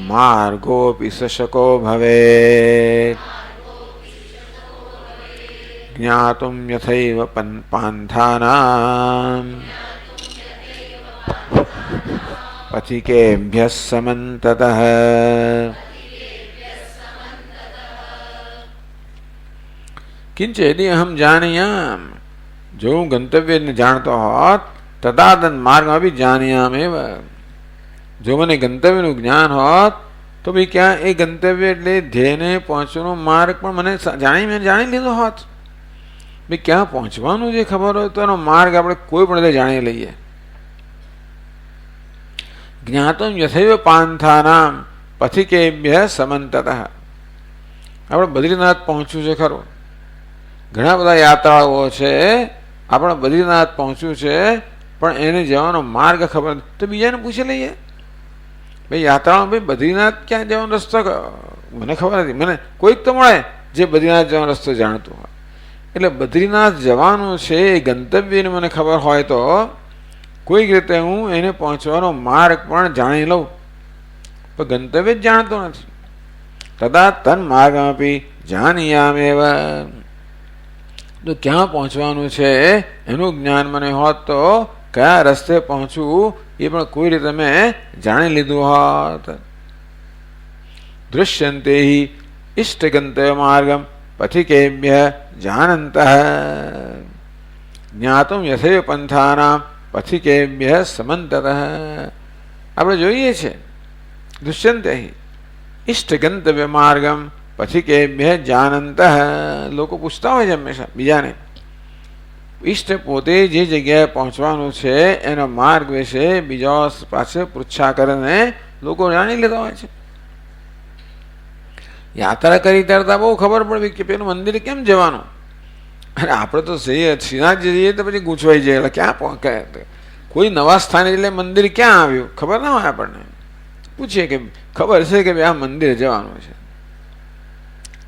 A: मार्गोऽपि सशको भवेत् ज्ञातुं यथैव पान्थानाम् पथिकेभ्यः समन्ततः। किंच यदि अहम जानीयाम, जो હું ગંતવ્યને જાણતો હોત, તદાદન માર્ગમાં બી જાનીયામેવ, જો મને ગંતવ્યનું જ્ઞાન હોત તો ભાઈ ક્યાં એ ગંતવ્ય એટલે ધ્યેયને પહોંચવાનો માર્ગ પણ મને જાણી લીધો હોત. ભાઈ ક્યાં પહોંચવાનું જે ખબર હોય તો એનો માર્ગ આપણે કોઈ પણ રીતે જાણી લઈએ. જ્ઞાતમ યથૈવ પાંથાનામ પથિકેભ્ય સમંતતઃ. આપણે બદ્રીનાથ પહોંચ્યું છે ખરું, ઘણા બધા યાત્રાળુઓ છે, આપણે બદ્રીનાથ પહોંચ્યું છે પણ એને જવાનો માર્ગ ખબર નથી, તો બીજાને પૂછી લઈએ. ભાઈ યાત્રાળુ, ભાઈ બદ્રીનાથ ક્યાં જવાનો રસ્તો મને ખબર નથી, મને કોઈક તો મળે જે બદ્રીનાથ જવાનો રસ્તો જાણતું હોય. એટલે બદ્રીનાથ જવાનું છે એ ગંતવ્યને મને ખબર હોય તો કોઈક રીતે હું એને પહોંચવાનો માર્ગ પણ જાણી લઉં, પણ ગંતવ્ય જ જાણતો નથી. તદા તન માર્ગમપી જાનીયામેવ, તો ક્યાં પહોંચવાનું છે એનું જ્ઞાન મને હોત તો કયા રસ્તે પહોંચવું એ પણ કોઈ રીતે મેં જાણી લીધું હોત. દૃશ્યંતે હિ ઇષ્ટ ગંતવ્ય માર્ગમ પથિકેભ્ય જાનંતઃ જ્ઞાતુમ યથૈવ પંથાનામ પથિકેભ્ય સમંતતઃ. આપણે જોઈએ છે દૃશ્યંતે હિ ઇષ્ટ ગંતવ્ય માર્ગમ પથિકેભ્ય જાનંતઃ. લોકો પૂછતા હોય છે હંમેશા બીજાને, ઈષ્ટ પોતે જે જગ્યાએ પહોંચવાનું છે એનો માર્ગ વિશે બીજા પાસે પૃચ્છા કરીને લોકો જાણી લેતા હોય છે. યાત્રા કરી ત્યારે બહુ ખબર પડવી કે પેલું મંદિર કેમ જવાનું. અને આપણે તો શ્રીનાથ જઈએ તો પછી ગૂંચવાઈ જાય, એટલે ક્યાં પહોંચે, કોઈ નવા સ્થાને એટલે મંદિર ક્યાં આવ્યું ખબર ના હોય. આપણને પૂછીએ કે ખબર છે કે ભાઈ આ મંદિર જવાનું છે,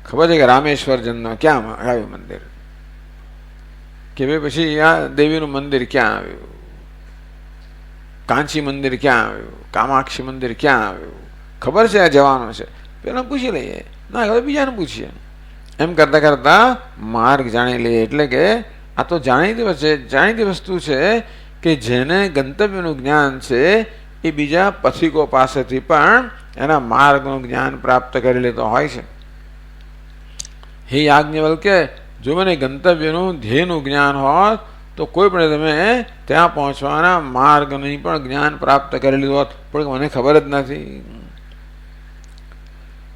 A: ખબર છે કે રામેશ્વર જન્મ ક્યાં આવ્યું મંદિર, કે ભાઈ પછી આ દેવીનું મંદિર ક્યાં આવ્યું, કાંચી મંદિર ક્યાં આવ્યું, કામાક્ષી મંદિર ક્યાં આવ્યું, ખબર છે આ જવાનું છે, પેલા પૂછી લઈએ, ના ખબર બીજાને પૂછીએ. એમ કરતાં કરતાં માર્ગ જાણી લઈએ. એટલે કે આ તો જાણીતી વસ્તુ છે કે જેને ગંતવ્યનું જ્ઞાન છે એ બીજા પથિકો પાસેથી પણ એના માર્ગનું જ્ઞાન પ્રાપ્ત કરી લેતો હોય છે. હે યાજ્ઞવલ્કે, જો મને ગંતવ્યનું ધ્યેયનું જ્ઞાન હોત તો કોઈ પણ તમે ત્યાં પહોંચવાના માર્ગની પણ જ્ઞાન પ્રાપ્ત કરી લીધું હોત, પણ મને ખબર જ નથી.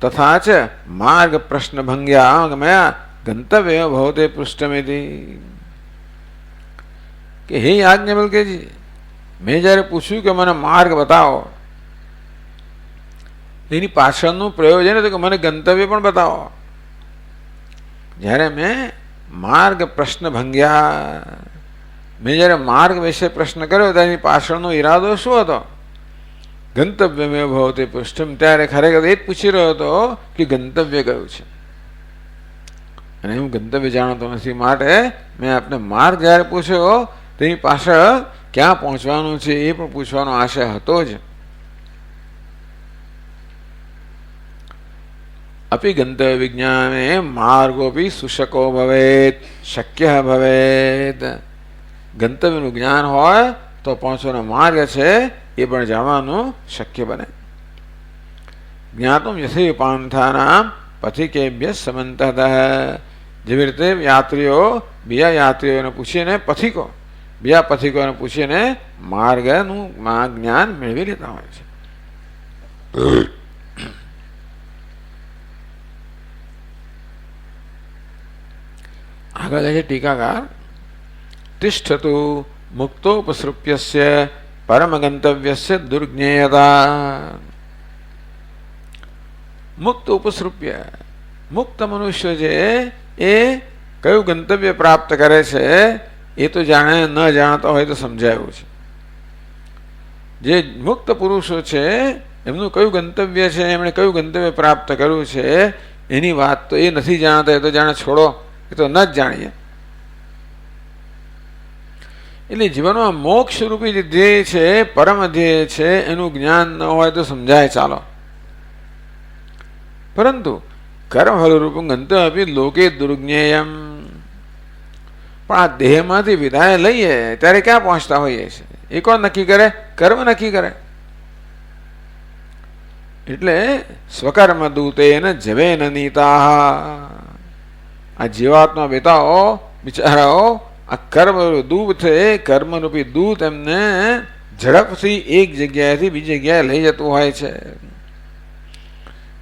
A: તથા ચ માર્ગ પ્રશ્ન ભંગ્યા મયા ગંતવ્ય ભવતે પૃષ્ઠમેથી. કે હે યાજ્ઞવલ્કેજી, મેં જ્યારે પૂછ્યું કે મને માર્ગ બતાવો, એની પાછળનું પ્રયોજન હતું કે મને ગંતવ્ય પણ બતાવો. જ્યારે મેં માર્ગ પ્રશ્ન ભંગ્યા, મેં જ્યારે માર્ગ વિશે પ્રશ્ન કર્યો તેની પાછળનો ઈરાદો શું હતો? ગંતવ્ય મેં ભવતે પૃષ્ઠમ. ત્યારે ખરેખર એ જ પૂછી રહ્યો હતો કે ગંતવ્ય કયું છે, અને હું ગંતવ્ય જાણતો નથી, માટે મેં આપને માર્ગ જ્યારે પૂછ્યો તેની પાછળ ક્યાં પહોંચવાનું છે એ પણ પૂછવાનો આશય હતો જ. अपि गंतव्य विज्ञाने मार्गोपि सुशको भवेत् शक्य भवेत्. गंतव्यનું જ્ઞાન હોય તો પહોંચવાનો માર્ગ છે એ પણ જાણવાનું શક્ય બને. જ્ઞાતુમ યથૈવ પાંથાનામ પથિકેભ્ય સમંતતઃ. જેવી રીતે યાત્રીઓ બીજા યાત્રીઓને પૂછીને બીજા પથિકોને પૂછીને માર્ગનું જ્ઞાન મેળવી લેતા હોય છે. આગળ છે ટીકાકાર, તિષ્ઠતુ મુક્તોપસૃપ્યસ્ય પરમ ગંતવ્યસ્ય દુર્જ્ઞેયતા. મુક્ત ઉપસૃપ્ય, મુક્ત મનુષ્ય છે એ કયું ગંતવ્ય પ્રાપ્ત કરે છે એ તો જાણે ન જાણતા હોય તો સમજાયું છે. જે મુક્ત પુરુષો છે એમનું કયું ગંતવ્ય છે, એમણે કયું ગંતવ્ય પ્રાપ્ત કર્યું છે એની વાત તો એ નથી જાણતા, એ તો જાણે છોડો, એ તો ન જ જાણીએ. એટલે જીવનમાં મોક્ષ રૂપી જે ધ્યેય છે, પરમ ધ્યેય છે, એનું જ્ઞાન ન હોય તો સમજાય ચાલો, પરંતુ કર્મફલ રૂપમ ગંતવ્ય લોકે દુર્જ્ઞેયમ, પણ આ દેહમાંથી વિદાય લઈએ ત્યારે ક્યાં પહોંચતા હોઈએ છીએ એ કોણ નક્કી કરે? કર્મ નક્કી કરે. એટલે સ્વકર્મ દૂતેન જવેન નીતા, આ જીવાત્મા બેટાઓ બિચારાઓ આ કર્મ દૂત છે, કર્મરૂપી દૂત એમને ઝડપથી એક જગ્યાએથી બીજી જગ્યાએ લઈ જતું હોય છે.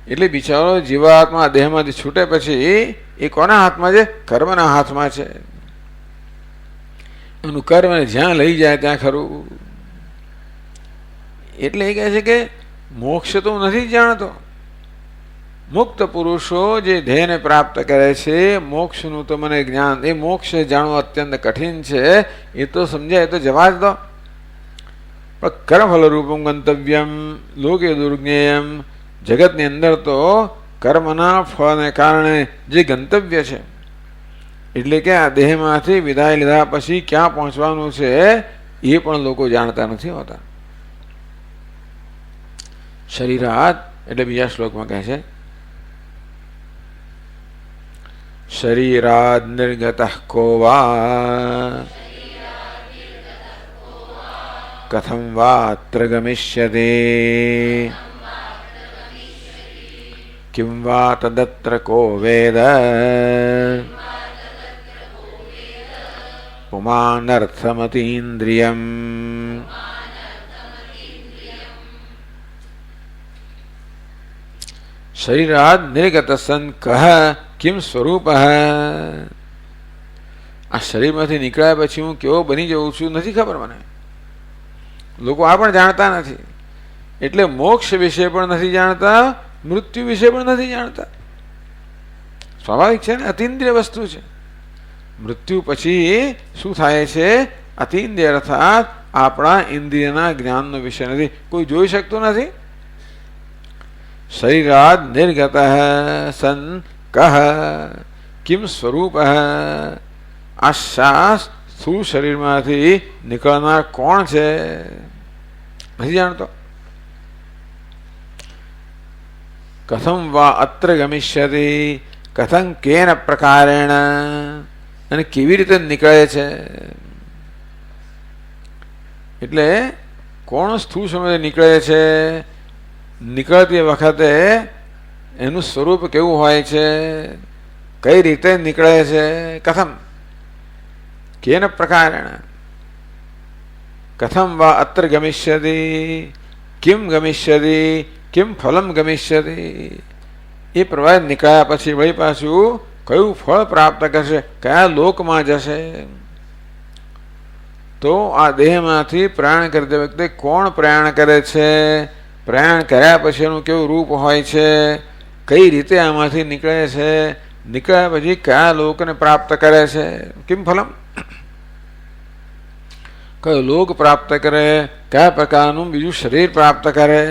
A: એટલે બિચારો જીવાત્મા દેહમાંથી છૂટે પછી એ કોના હાથમાં છે? કર્મના હાથમાં છે. એનું કર્મ જ્યાં લઈ જાય ત્યાં ખરું. એટલે એ કહે છે કે મોક્ષ તો નથી જાણતો. મુક્ત પુરુષો જે ધ્યેયને પ્રાપ્ત કરે છે, મોક્ષનું તો મને જ્ઞાન, એ મોક્ષ જાણવું અત્યંત કઠિન છે, એ તો સમજાય તો જવા જ દો. પણ કર્મફલ રૂપમ ગંતવ્યમ લોકે દુર્જ્ઞેયમ, જગતની અંદર તો કર્મના ફળને કારણે જે ગંતવ્ય છે, એટલે કે આ દેહમાંથી વિદાય લીધા પછી ક્યાં પહોંચવાનું છે એ પણ લોકો જાણતા નથી હોતા. શરીરાત એટલે બીજા શ્લોકમાં કહે છે શરીરાદ નિર્ગતઃ કો વા કથમ વાત્ર ગમિષ્યતે કિમ વા તદત્ર કો વેદ પુમાનર્થમતીન્દ્રિયમ. શરીરાદ નિર્ગત સન કહ કિમ સ્વરૂપ. આ શરીરમાંથી નીકળ્યા પછી હું કેવો બની જઉં છું નથી ખબર મને. લોકો આ પણ જાણતા નથી. એટલે મોક્ષ વિશે પણ નથી જાણતા, મૃત્યુ વિશે પણ નથી જાણતા. સ્વાભાવિક છે ને, અતિન્દ્રિય વસ્તુ છે. મૃત્યુ પછી શું થાય છે? અતિન્દ્રિય અર્થાત આપણા ઇન્દ્રિયના જ્ઞાનનો વિષય નથી, કોઈ જોઈ શકતું નથી. શરીરાદ નિર્ગત સન કહ કિમ સ્વરૂપ. આ શ્વાસ સ્થૂળ શરીરમાંથી નીકળનાર કોણ છે નથી જાણતો. કથમ વા અત્ર ગમિષ્યતિ, કથમ કેન પ્રકારેણ, અને કેવી રીતે નીકળે છે. એટલે કોણ સ્થૂળ સમય નીકળે છે, નીકળતી વખતે એનું સ્વરૂપ કેવું હોય છે, કઈ રીતે નીકળે છે. કથમ કેન પ્રકારેણ, કથમ વા અત્ર ગમિષ્યતિ, કિમ ગમિષ્યતિ, કિમ ફલમ ગમિષ્યતિ. એ પ્રવાહ નીકળ્યા પછી વળી પાછું કયું ફળ પ્રાપ્ત કરશે, કયા લોકમાં જશે. તો આ દેહમાંથી પ્રયાણ કરતી વખતે કોણ પ્રયાણ કરે છે, પ્રયાણ કર્યા પછી એનું કેવું રૂપ હોય છે, કઈ રીતે આમાંથી નીકળે છે, નીકળ્યા પછી કયા લોકને પ્રાપ્ત કરે છે. કિમ ફલમ, કયો લોક પ્રાપ્ત કરે, કયા પ્રકારનું બીજું શરીર પ્રાપ્ત કરે.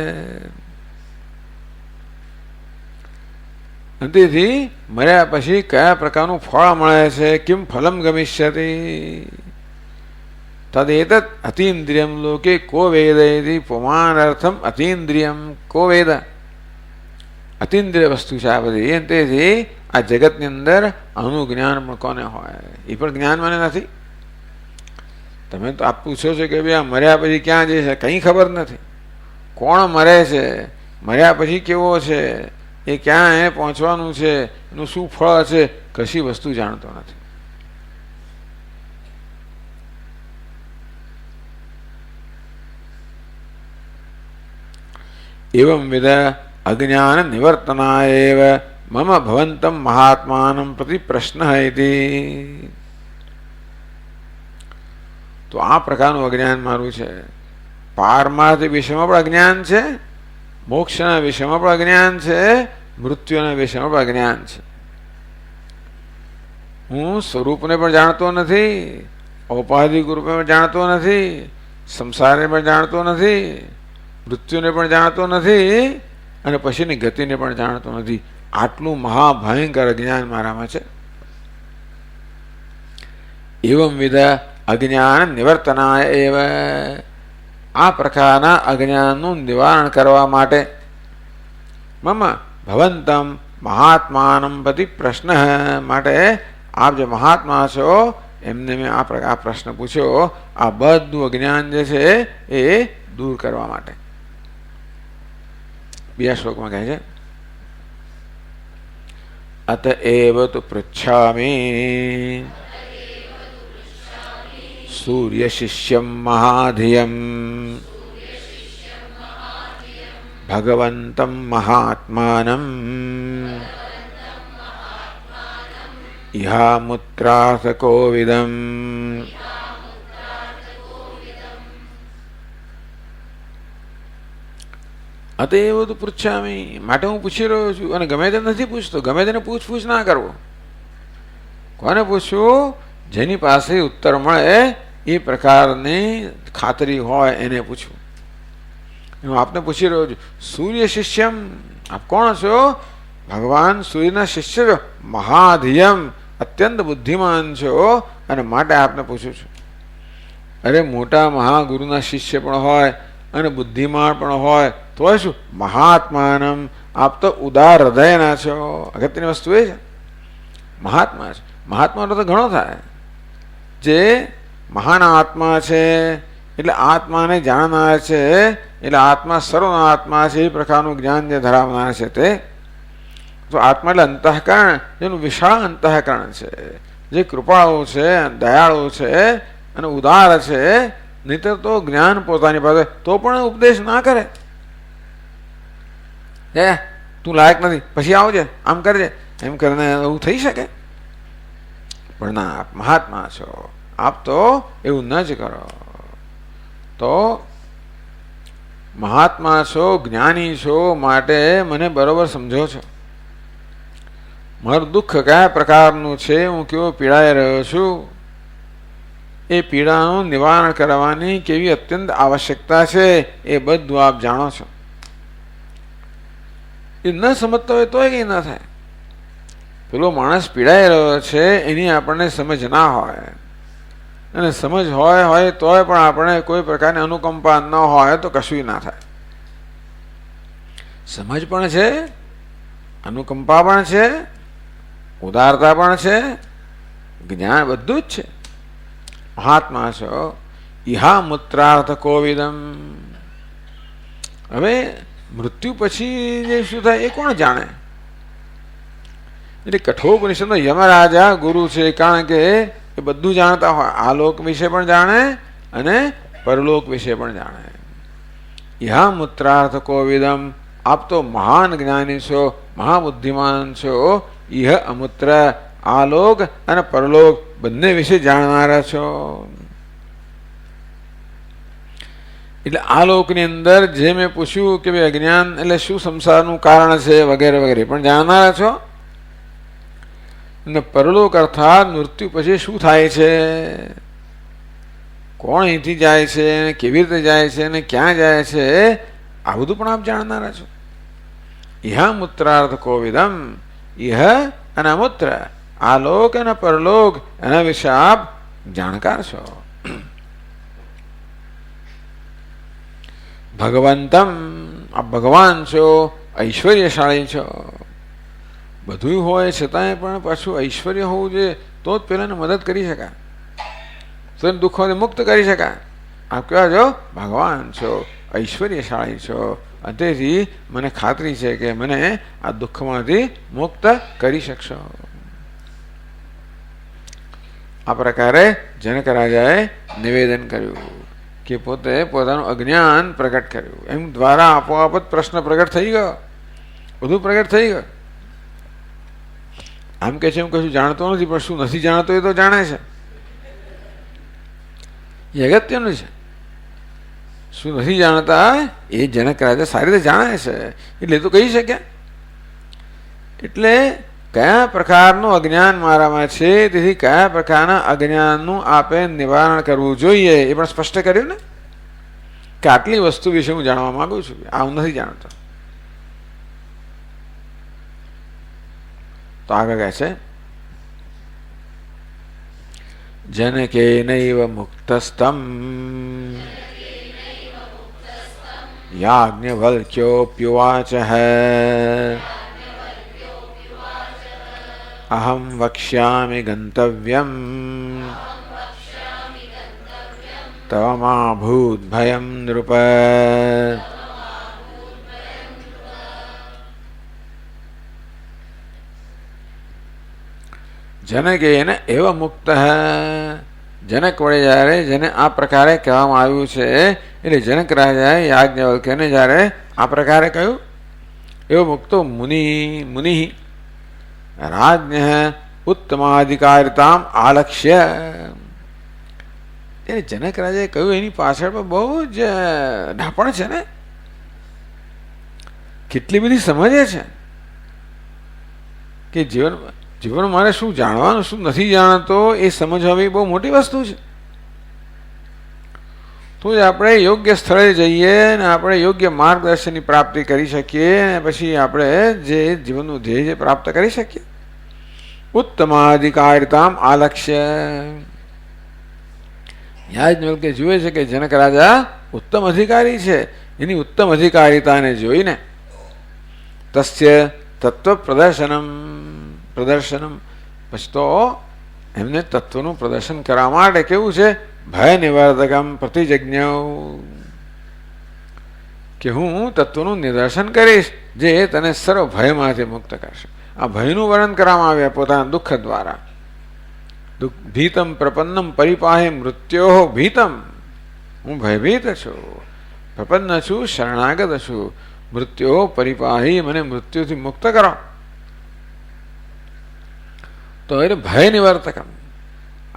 A: તેથી મર્યા પછી કયા પ્રકારનું ફળ મળે છે. કિમ ફલમ ગમિષ્યતિ તદેતત અતીન્દ્રિયમ લોકે કો વેદ. પુમાનર્થમ અતીન્દ્રિયમ કો વેદ. અતીન્દ્રિય વસ્તુ છે આ બધી. તેથી આ જગતની અંદર આનું જ્ઞાન પણ કોને હોય, એ પણ જ્ઞાન મને નથી. તમે તો આપ પૂછો છો કે ભાઈ આ મર્યા પછી ક્યાં જશે, કંઈ ખબર નથી. કોણ મરે છે, મર્યા પછી કેવો છે, એ ક્યાં એ પહોંચવાનું છે, એનું શું ફળ છે, કશી વસ્તુ જાણતો નથી. એવં વિધ અજ્ઞાન નિવર્તનાય મમ ભવંતમ મહાત્માનમ પ્રતિ પ્રશ્ન હતી. તો આ પ્રકારનું અજ્ઞાન મારું છે. પારમાર્થ વિષયમાં પણ અજ્ઞાન છે, મોક્ષના વિષયમાં પણ અજ્ઞાન છે, મૃત્યુના વિષયમાં પણ અજ્ઞાન છે. હું સ્વરૂપને પણ જાણતો નથી, ઔપાધિક રૂપે પણ જાણતો નથી, સંસારને પણ જાણતો નથી, મૃત્યુને પણ જાણતો નથી, અને પછીની ગતિને પણ જાણતો નથી. આટલું મહાભયંકર જ્ઞાન મારામાં છે. એવં વિધ અજ્ઞાન નિવર્તનાય એવ, આ પ્રકારના અજ્ઞાનનું નિવારણ કરવા માટે મમ ભવંતમ મહાત્માનમ પતિ પ્રશ્ન, માટે આપ જે મહાત્મા છો એમને મેં આ પ્રશ્ન પૂછ્યો, આ બધું અજ્ઞાન જે છે એ દૂર કરવા માટે. બીજા શ્લોકમાં કહે છે અતએવ તુ પૃચ્છામિ સૂર્ય શિષ્યમ મહાધિયમ ભગવંતમ મહાત્માનમ ઇહામુત્રાસ કોવિદમ. અતએવ તુ પૃચ્છામિ, માટે હું પૂછી રહ્યો છું, અને ગમે તે નથી પૂછતો. ગમે તેને પૂછ ના કરવો. કોને પૂછવું? જેની પાસે ઉત્તર મળે એ પ્રકારની ખાતરી હોય એને પૂછવું. હું આપને પૂછી રહ્યો છું, સૂર્ય શિષ્યમ, આપ કોણ છો? ભગવાન સૂર્યના શિષ્ય છો. મહાધિયમ, અત્યંત બુદ્ધિમાન છો, અને માટે આપને પૂછું છું. અરે મોટા મહાગુરુના શિષ્ય પણ હોય અને બુદ્ધિમાન પણ હોય તો શું? મહાત્માનમ, આપ તો ઉદાર હૃદયના છો. અગત્યની વસ્તુ એ છે મહાત્મા છે. મહાત્માનો તો ઘણો થાય. જે મહાન આત્મા છે એટલે આત્માને જાણનાર છે, એટલે આત્મા સર્વનો આત્મા છે, એ પ્રકારનું જ્ઞાન જે ધરાવનાર છે તે તો આત્મા એટલે અંતઃકરણ, જેનું વિશાળ અંતઃકરણ છે, જે કૃપાળુ છે, દયાળુ છે અને ઉદાર છે. નહીતર તો જ્ઞાન પોતાની પાસે તો પણ ઉપદેશ ના કરે. તું લાયક નથી, પછી આવજે, આમ કરજે, એમ કરીને એવું થઈ શકે? પણ ના, આપ મહાત્મા છો, આપ તો એવું ન જ કરો. તો મહાત્મા છો, જ્ઞાની છો, માટે મને બરોબર સમજો છો. મારું દુઃખ કયા પ્રકારનું છે, હું કેવો પીડાઈ રહ્યો છું, એ પીડાનું નિવારણ કરવાની કેવી અત્યંત આવશ્યકતા છે, એ બધું આપ જાણો છો. એ ન સમજતો હોય તોય કંઈ ના થાય. પેલો માણસ પીડાઈ રહ્યો છે એની આપણને સમજ ના હોય, અને સમજ હોય તોય પણ આપણે કોઈ પ્રકારની અનુકંપા ન હોય તો કશું ના થાય. સમજ પણ છે, અનુકંપા પણ છે, ઉદારતા પણ છે, જ્ઞાન બધું જ છે. મહાત્મા છો. ઇહા મુત્રાર્થ કોવિદમ. હવે મૃત્યુ પછી જે શું થાય એ કોણ જાણે? એટલે કઠોપનિષદનો યમરાજા ગુરુ છે, કારણ કે એ બધું જાણતા હોય. આ લોક વિશે પણ જાણે અને પરલોક વિશે પણ જાણે. ઇહા મુત્રાર્થ કોવિદમ, આપ તો મહાન જ્ઞાની છો, મહાબુદ્ધિમાન છો. ઇહ અમુત્ર, આલોક અને પરલોક બંને વિશે જાણનારા છો. એટલે આ લોકની અંદર જે મેં પૂછ્યું કે ભાઈ અજ્ઞાન એટલે શું, સંસારનું કારણ છે વગેરે વગેરે પણ જાણનારા છો. અને પરલોક અર્થાત મૃત્યુ પછી શું થાય છે, કોણ અહીંથી જાય છે, કેવી રીતે જાય છે અને ક્યાં જાય છે, આ બધું પણ આપ જાણનારા છો. ઇહા મુત્રાર્થ કોવિદમ, ઇહ અને અમુત્ર, આલોક અને પરલોક એના વિશે આપ જાણકાર છો. ભગવંતમ, આપ ભગવાન છો, ઐશ્વર્યશાળી છો. બધું હોય છતાંય પણ પાછું ઐશ્વર્ય હોવું જોઈએ તો જ પેલાને મદદ કરી શકાય, તો એને દુઃખોથી મુક્ત કરી શકાય. આપ કહેવા છો ભગવાન છો, ઐશ્વર્યશાળી છો, અને તેથી મને ખાતરી છે કે મને આ દુઃખમાંથી મુક્ત કરી શકશો. આ પ્રકારે જનક રાજાએ નિવેદન કર્યું કે પોતે પોતાનું અજ્ઞાન પ્રગટ કર્યું. એમ દ્વારા આપોઆપ જ પ્રશ્ન પ્રગટ થઈ ગયો, બધું પ્રગટ થઈ ગયું. આમ કે છે હું કશું જાણતો નથી, પણ શું નથી જાણતો એ તો જાણે છે. એ અગત્યનું છે. શું નથી જાણતા એ જનક રાજા સારી રીતે જાણે છે, એટલે તો કહી શક્યા. એટલે કયા પ્રકારનું અજ્ઞાન મારામાં છે, તેથી કયા પ્રકારના અજ્ઞાનનું આપે નિવારણ કરવું જોઈએ એ પણ સ્પષ્ટ કર્યું ને, કે આટલી વસ્તુ વિશે હું જાણવા માંગુ છું, આ હું નથી જાણતો. તો આગળ કહે છે जनकेनैव मुक्तस्तं याज्ञवल्क्योऽप्युवाचः अहं वक्ष्यामि गन्तव्यम् तव मा भूद्भयं नृप। जनकेन एव मुक्त जनक वडે જ્યારે જેને આ પ્રકારે કહેવામાં આવ્યું છે એટલે જનક રાજાએ યાજ્ઞવલ્ક્યને જ્યારે આ પ્રકારે કહ્યું એવો મુક્તો મુનિ રાજ્ઞ ઉત્તમાધિકારિતામ આલક્ષ્ય એટલે જનક રાજાએ કહ્યું એની પાછળ પણ બહુ જ ઢાપણ છે ને, કેટલી બધી સમજે છે કે જીવન મારે શું જાણવાનું શું નથી જાણતો એ સમજવી બહુ મોટી વસ્તુ છે. તો જ આપણે યોગ્ય સ્થળે જઈએ ને આપણે યોગ્ય માર્ગદર્શનની પ્રાપ્તિ કરી શકીએ અને પછી આપણે જે જીવનનું ધ્યેય છે પ્રાપ્ત કરી શકીએ. ઉત્તમાધિકારિતામ આલક્ષ્ય યાજ્ઞવલ્ક્ય જુએ છે કે જનક રાજા ઉત્તમ અધિકારી છે, એની ઉત્તમ અધિકારીતાને જોઈને તસ્ય તત્વ પ્રદર્શનમ પછી તો એમને તત્વનું પ્રદર્શન કરવા માટે કેવું છે ભય નિવર્તકમ પ્રતિજ્ઞ કે હું તત્વનું નિદર્શન કરીશ જે તને સર્વ ભયમાંથી મુક્ત કરશે. આ ભયનું વર્ણન કરવામાં આવ્યા પોતાના દુઃખ દ્વારા. ભીતમ પ્રપન્નમ પરિપાહે મૃત્યો ભીતમ, હું ભયભીત છું, પ્રપન્ન છું, શરણાગત છું, મૃત્યો પરિપાહી, મને મૃત્યુથી મુક્ત કરો. તો એટલે ભય નિવર્તકમ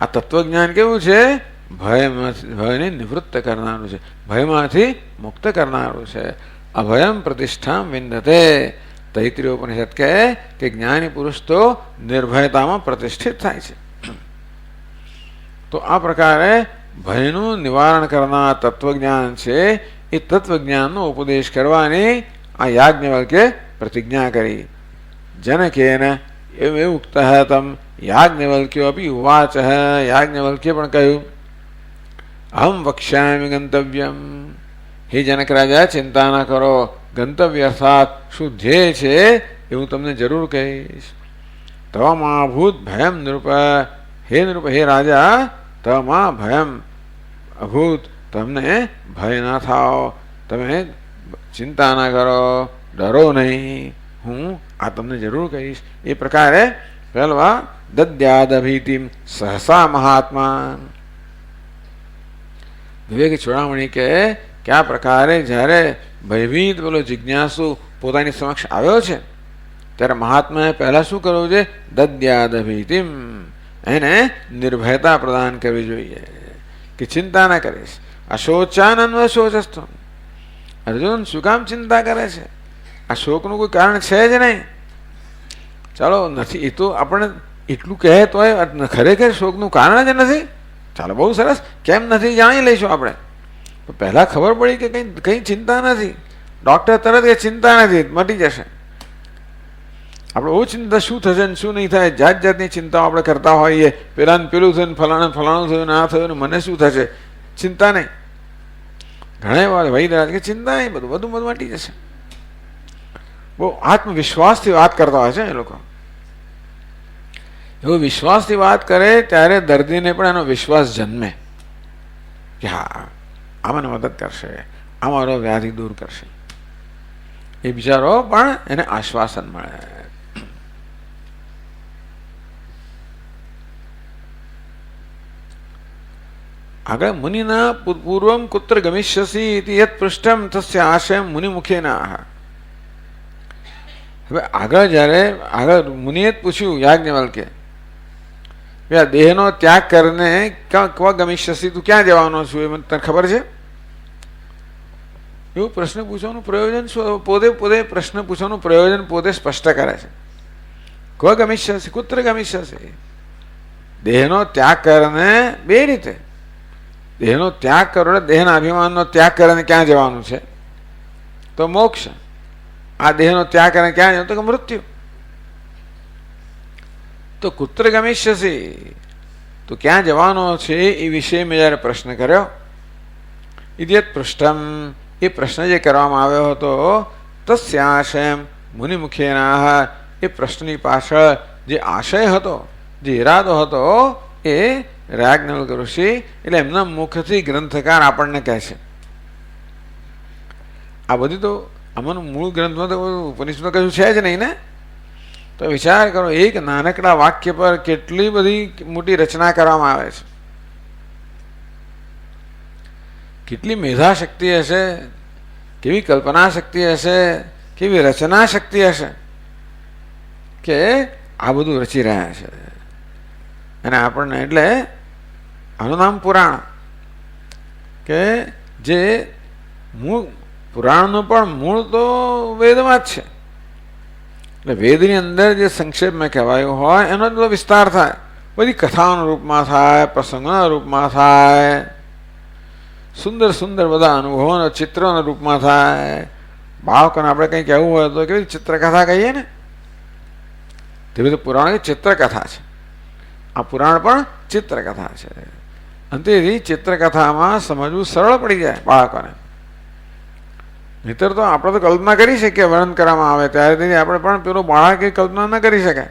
A: આ તત્વજ્ઞાન કેવું છે ભયને નિવૃત્ત કરનારું છે, ભયમાંથી મુક્ત કરનારું છે. અભયમ પ્રતિષ્ઠા વિંદતે તૈત્રીય ઉપનિષદ કહે કે જ્ઞાની પુરુષ તો નિર્ભયતામાં પ્રતિષ્ઠિત થાય છે. તો આ પ્રકારે ભયનું નિવારણ કરનાર તત્વજ્ઞાન છે એ તત્વજ્ઞાનનો ઉપદેશ કરવાની આ યાજ્ઞવલ્ક્યે પ્રતિજ્ઞા કરી. જનકેન એવ ઉક્ત તમ યાજ્ઞવલ્ક્યો અપી ઉવાચ યાજ્ઞવલ્ક્યે પણ કહ્યું અહમ વક્ષ્યામિ ગંતવ્યમ, હે જનક રાજા ચિંતા ના કરો, ગંતવ્ય અર્થાત શું ધ્યેય છે એ હું તમને જરૂર કહીશ. તવમાં અભૂત ભયમ નૃપ, હે નૃપ હે રાજા તવમાં ભયમ અભૂત, તમને ભય ના થાવ, તમે ચિંતા ના કરો, ડરો નહીં, હું આ તમને જરૂર કહીશ. એ પ્રકારે પહેલવા દદ્યાદભીતિમ સહસા મહાત્મા વિવેક ચૂડામણી કે આ પ્રકારે જ્યારે ભયભીત બોલો જિજ્ઞાસુ પોતાની સમક્ષ આવ્યો છે ત્યારે મહાત્માએ પહેલા શું કરવું છે દદ્યાદભીતિમ, એને નિર્ભયતા પ્રદાન કરવી જોઈએ કે ચિંતા ના કરીશ. અશોચાનન્વ શોચસ્તો, અર્જુન શું કામ ચિંતા કરે છે, આ શોકનું કોઈ કારણ છે જ નહીં. ચાલો નથી એ તો આપણે એટલું કહે તો ખરેખર શોકનું કારણ જ નથી. ચાલો બહુ સરસ, કેમ નથી જાણી લઈશું આપણે. પહેલા ખબર પડી કે કઈ ચિંતા નથી, ડોક્ટર તરત કે ચિંતા નથી મટી જશે. આપણે બહુ ચિંતા શું થશે ને શું નહીં થાય, જાત જાતની ચિંતાઓ આપણે કરતા હોઈએ, પેલાને પેલું થયું ને ફલાણું થયું ને આ થયું ને મને શું થશે, ચિંતા નહીં. ઘણા વાર વૈદ્યરાજ કે ચિંતા નહીં, બધું મટી જશે. બહુ આત્મવિશ્વાસથી વાત કરતા હોય છે એ લોકો. એવો વિશ્વાસથી વાત કરે ત્યારે દર્દીને પણ એનો વિશ્વાસ જન્મે કે હા આ મને મદદ કરશે, આ મારો વ્યાધિ દૂર કરશે. એ બિચારો પણ એને આશ્વાસન મળે. આગળ મુનિના પૂર્વમ કુત્ર ગમિષ્યસી ઇતિ યત પૃષ્ઠમ તસ્ય આશયમ મુનિમુખેના. હવે આગળ મુનિએ જ પૂછ્યું યાજ્ઞવલ્ક્ય દેહનો ત્યાગ કરીને ક્યાં ગમિષ્યસી, તું ક્યાં જવાનો છું એ મને તને ખબર છે? એવું પ્રશ્ન પૂછવાનું પ્રયોજન શું? પોતે પ્રશ્ન પૂછવાનું પ્રયોજન પોતે સ્પષ્ટ કરે છે. ક્વ ગમિષ્યસી કુત્ર ગમિષ્યસી, દેહનો ત્યાગ કરીને બે રીતે, દેહનો ત્યાગ કરો એટલે દેહના અભિમાનનો ત્યાગ કરીને ક્યાં જવાનું છે તો મોક્ષ. આ દેહનો ત્યાગ કરીને ક્યાં જવાનું તો કે મૃત્યુ. તો કુત્ર ગમિષ્યસી, તો ક્યાં જવાનો છે એ વિશે મેં જ્યારે પ્રશ્ન કર્યો, ઇદ્યત પૃષ્ઠમ, એ પ્રશ્ન જે કરવામાં આવ્યો હતો, તસ્યાશયમ મુનિમુખેના, એ પ્રશ્નની પાછળ જે આશય હતો, જે ઈરાદો હતો, એ યાજ્ઞવલ્ક ઋષિ એટલે એમના મુખથી ગ્રંથકાર આપણને કહે છે. આ બધી તો આમાંનું મૂળ ગ્રંથમાં તો ઉપનિષદ કશું છે જ નહીં ને. તો વિચાર કરો, એક નાનકડા વાક્ય પર કેટલી બધી મોટી રચના કરવામાં આવે છે. કેટલી મેધા શક્તિ હશે, કેવી કલ્પના શક્તિ હશે, કેવી રચના શક્તિ હશે કે આ બધું રચી રહ્યા છે. અને આપણને એટલે આનું નામ પુરાણ, કે જે મૂળ પુરાણનું પણ મૂળ તો વેદમાં જ છે. એટલે વેદની અંદર જે સંક્ષેપમાં કહેવાયું હોય એનો બધો વિસ્તાર થાય, બધી કથાઓના રૂપમાં થાય, પ્રસંગોના રૂપમાં થાય, સુંદર સુંદર બધા અનુભવોના ચિત્રોના રૂપમાં થાય. બાળકોને આપણે કંઈ કહેવું હોય તો કેવી ચિત્રકથા કહીએ ને, તે બધું પુરાણ ચિત્રકથા છે. આ પુરાણ પણ ચિત્રકથા છે. અને તેથી ચિત્રકથામાં સમજવું સરળ પડી જાય બાળકોને. નહીતર તો આપણે તો કલ્પના કરી શકીએ, વર્ણન કરવામાં આવે ત્યારે તેથી આપણે પણ પેલો બાળક એ કલ્પના ન કરી શકે.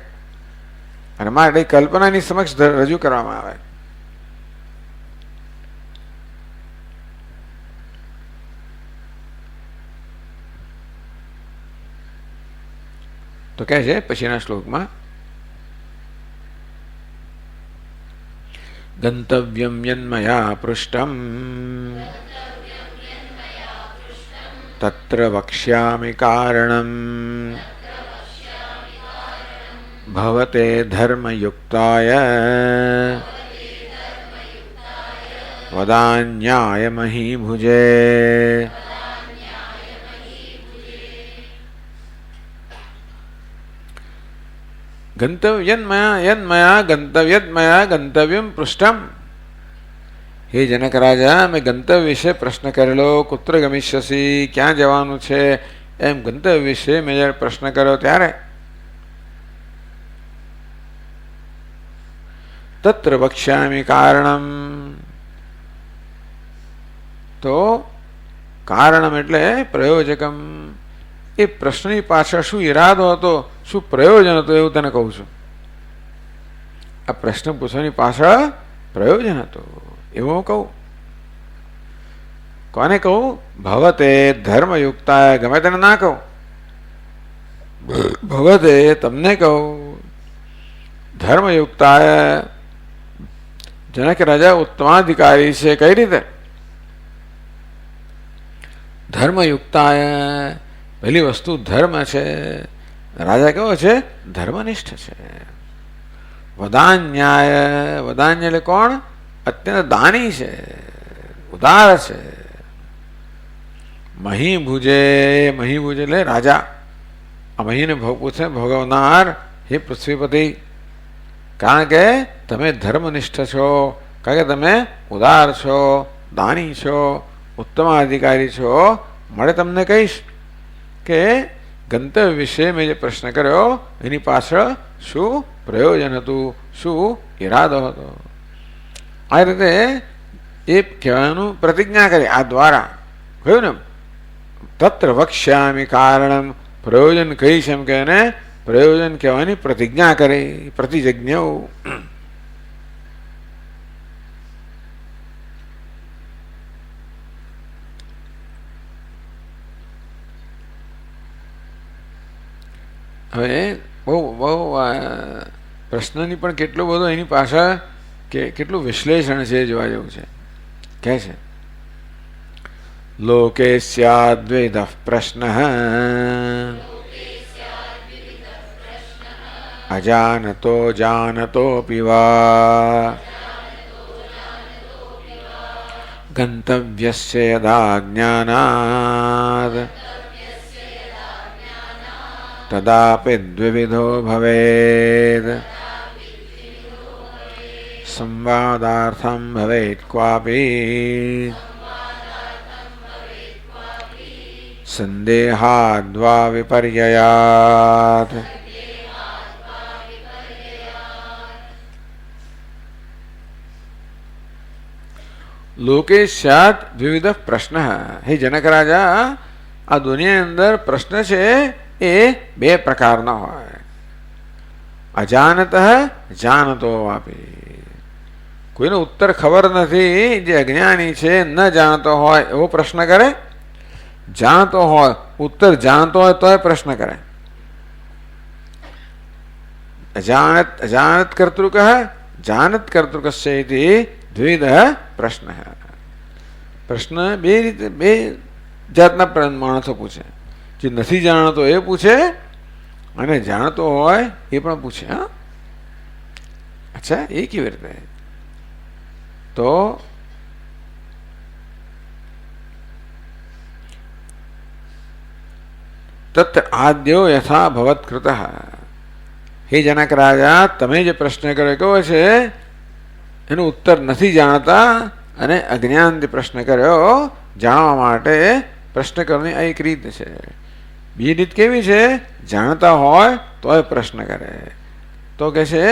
A: અને માટે કલ્પનાની સમક્ષ રજૂ કરવામાં આવે. તો કહે છે પછીના શ્લોકમાં, ગંતવ્યમ યન્મયા પૃષ્ટમ તત્ર વક્ષ્યામિ કારણમ ભવતે ધર્મયુક્તાય વદાન્યાય મહીભુજે. યન્મયા ગંતવ્યમ પૃષ્ઠમ. હે જનક રાજા, મેં ગંતવ્ય વિશે પ્રશ્ન કરેલો, કુત્ર ગમિષ્યસી, ક્યાં જવાનું છે, એમ ગંતવ્ય વિશે મેં જ્યારે પ્રશ્ન કર્યો ત્યારે તત્ર વક્ષ્યામિ કારણમ, તો કારણમ એટલે પ્રયોજકમ. એ પ્રશ્નની પાછળ શું ઈરાદો હતો, શું પ્રયોજન હતું, એવું તને કહું છું. આ પ્રશ્ન પૂછવાની પાછળ પ્રયોજન હતું એવું હું કહું. કોને કહું? ભવતે ધર્મયુક્તાય, ગમે તેને ના કહું, ભવતે તમને કહું. ધર્મયુક્તાય, જનક રાજા ઉત્તમાધિકારી છે. કઈ રીતે? ધર્મયુક્તાય, પહેલી વસ્તુ ધર્મ છે. રાજા કેવો છે? ધર્મનિષ્ઠ છે. વદાન્યાય, વદાન્ય એટલે કોણ? અત્યંત દાની છે, ઉદાર છે. મહીભુજે, મહીભુજ એટલે રાજા. આ મહીને પૂછે ભોગવનાર, હે પૃથ્વીપતિ, કારણ કે તમે ધર્મનિષ્ઠ છો, કારણ કે તમે ઉદાર છો, દાની છો, ઉત્તમાધિકારી છો. મળે તમને કહીશ કે ગંતવ્ય વિશે મેં જે પ્રશ્ન કર્યો એની પાછળ શું પ્રયોજન હતું, શું ઈરાદો હતો. આ રીતે એ કહેવાનું પ્રતિજ્ઞા કરી. આ દ્વારા કહ્યું ને તત્ર વક્ષ્યામિ કારણમ, પ્રયોજન કહીશ એમ કે એને પ્રયોજન કહેવાની પ્રતિજ્ઞા કરી, પ્રતિજ્ઞ. હવે બહુ પ્રશ્નની પણ કેટલું બધું એની પાછળ કેટલું વિશ્લેષણ છે જોવા જેવું છે. કહે છે લોકે સ્યાદ્વેદ પ્રશ્ન અજાનતો જાનતોપિ વા ગંતવ્યસ્ય યદા જ્ઞાનાદ તદાપી દ્વિવિધો ભવેદ સંવાદાર્થમ ભવેત ક્વાપી સંદેહાદ્વા વિપર્યયાત. લોકે સ્યાત વિવિધ પ્રશ્ન. હે જનક રાજા, આ દુનિયાની અંદર પ્રશ્ન છે એ બે પ્રકારના હોય. અજાનત જાનતો વાપી. કોઈને ઉત્તર ખબર નથી, જે અજ્ઞાની છે, ન જાણતો હોય એવો પ્રશ્ન કરે. જાણતો હોય, ઉત્તર જાણતો હોય તો પ્રશ્ન કરે. અજાનત અજાનત કર્તૃક જાનત કર્તૃકસ્ય ઇતિ દ્વિધ પ્રશ્ન. પ્રશ્ન બે રીતે બે જાતના માણસો પૂછે. જે નથી જાણતો એ પૂછે અને જાણતો હોય એ પણ પૂછે. હા, અચ્છા, એ કેવી રીતે? તો તત આદ્યો યથા ભવત્કૃત. હે જનક રાજા, તમે જે પ્રશ્ન કર્યો કેવો છે? એનો ઉત્તર નથી જાણતા અને અજ્ઞાનથી પ્રશ્ન કર્યો. જાણવા માટે પ્રશ્ન કરવાની આ એક રીત છે. બીજી રીત કેવી છે? જાણતા હોય તો એ પ્રશ્ન કરે. તો કે છે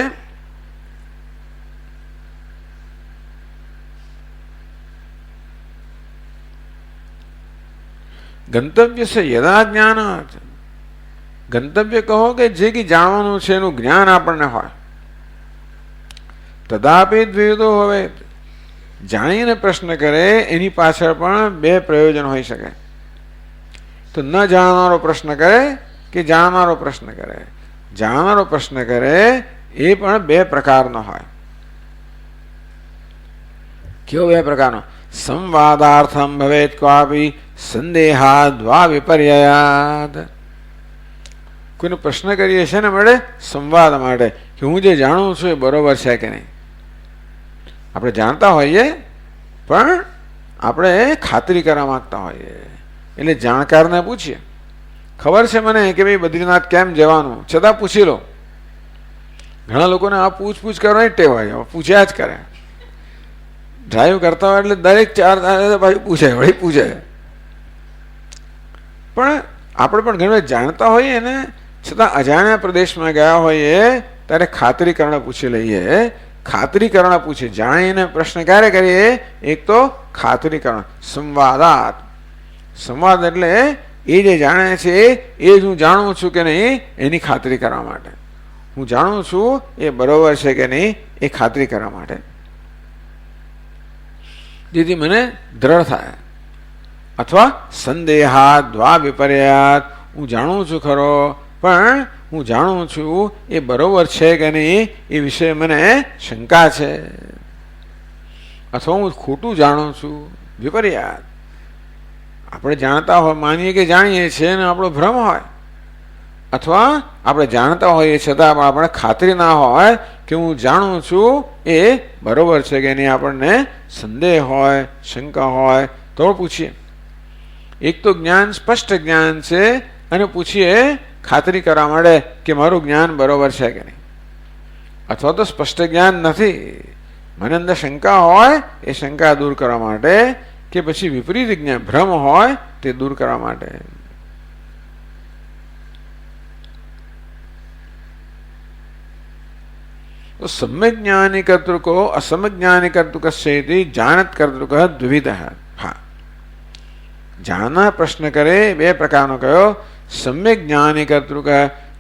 A: ગંતવ્ય છે યદા જ્ઞાન. ગંતવ્ય કહો કે જે કે જાણવાનું છે એનું જ્ઞાન આપણને હોય. તદાપી દ્વિવિધો હવે. જાણીને પ્રશ્ન કરે એની પાછળ પણ બે પ્રયોજન હોઈ શકે. તો ન જાણનારો પ્રશ્ન કરે કે જાણનારો પ્રશ્ન કરે. જાણનારો પ્રશ્ન કરે એ પણ બે પ્રકારનો હોય. કેવો બે પ્રકારનો? સંવાદાર્થમ ભવેત ક્વાપી સંદેહાદ વા વિપર્યાદ. કોઈનો પ્રશ્ન કરીએ છે ને મળે સંવાદ માટે કે હું જે જાણું છું એ બરોબર છે કે નહીં. આપણે જાણતા હોઈએ પણ આપણે ખાતરી કરવા માંગતા હોઈએ એટલે જાણકારને પૂછીએ. ખબર છે મને કે ભાઈ બદ્રીનાથ કેમ જવાનું, છતાં પૂછી લો. ઘણા લોકોને આ પૂછપૂછ કરવાની ટેવ હોય, પૂછ્યા જ કરે. ડ્રાઈવ કરતા હોય એટલે દરેક 4 ભાઈ પૂછે. પણ આપણે પણ ઘણી વાર જાણતા હોઈએ ને, છતાં અજાણ્યા પ્રદેશમાં ગયા હોઈએ ત્યારે ખાતરીકરણ પૂછી લઈએ. ખાતરીકરણ પૂછે. જાણીને પ્રશ્ન ક્યારે કરીએ? એક તો ખાતરીકરણ, સંવાદાત. સંવાદ એટલે એ જે જાણે છે એ જ હું જાણું છું કે નહીં એની ખાતરી કરવા માટે. હું જાણું છું એ બરોબર છે કે નહીં એ ખાતરી કરવા માટે, જેથી મને દ્રઢ થાય. અથવા સંદેહાદ વા વિપર્યાત. હું જાણું છું ખરો પણ હું જાણું છું એ બરોબર છે કે નહીં એ વિશે મને શંકા છે. અથવા હું ખોટું જાણું છું. વિપર્યાત. આપણે જાણતા હોય, માનીએ કે જાણીએ છીએ અને આપણો ભ્રમ હોય, અથવા આપણે જાણતા હોઈએ છતાં આપણે ખાતરી ના હોય કે હું જાણું છું એ બરોબર છે કે નહીં, આપણને સંદેહ હોય, શંકા હોય તો પૂછીએ. એક તો જ્ઞાન સ્પષ્ટ જ્ઞાન છે અને પૂછીએ ખાતરી કરવા માટે કે મારું જ્ઞાન બરોબર છે કે નહીં. અથવા તો સ્પષ્ટ જ્ઞાન નથી, મને અંદર શંકા હોય એ શંકા દૂર કરવા માટે, કે પછી વિપરીત જ્ઞાન ભ્રમ હોય તે દૂર કરવા માટે. તો સમ્યક જ્ઞાની કર્તૃકો અસમ્યક જ્ઞાની કર્તૃકસ્ય જાનત કર્તૃક દ્વિવિધ. હા, જાણનાર પ્રશ્ન કરે બે પ્રકારનો કયો? સમ્યક જ્ઞાની કર્તૃક,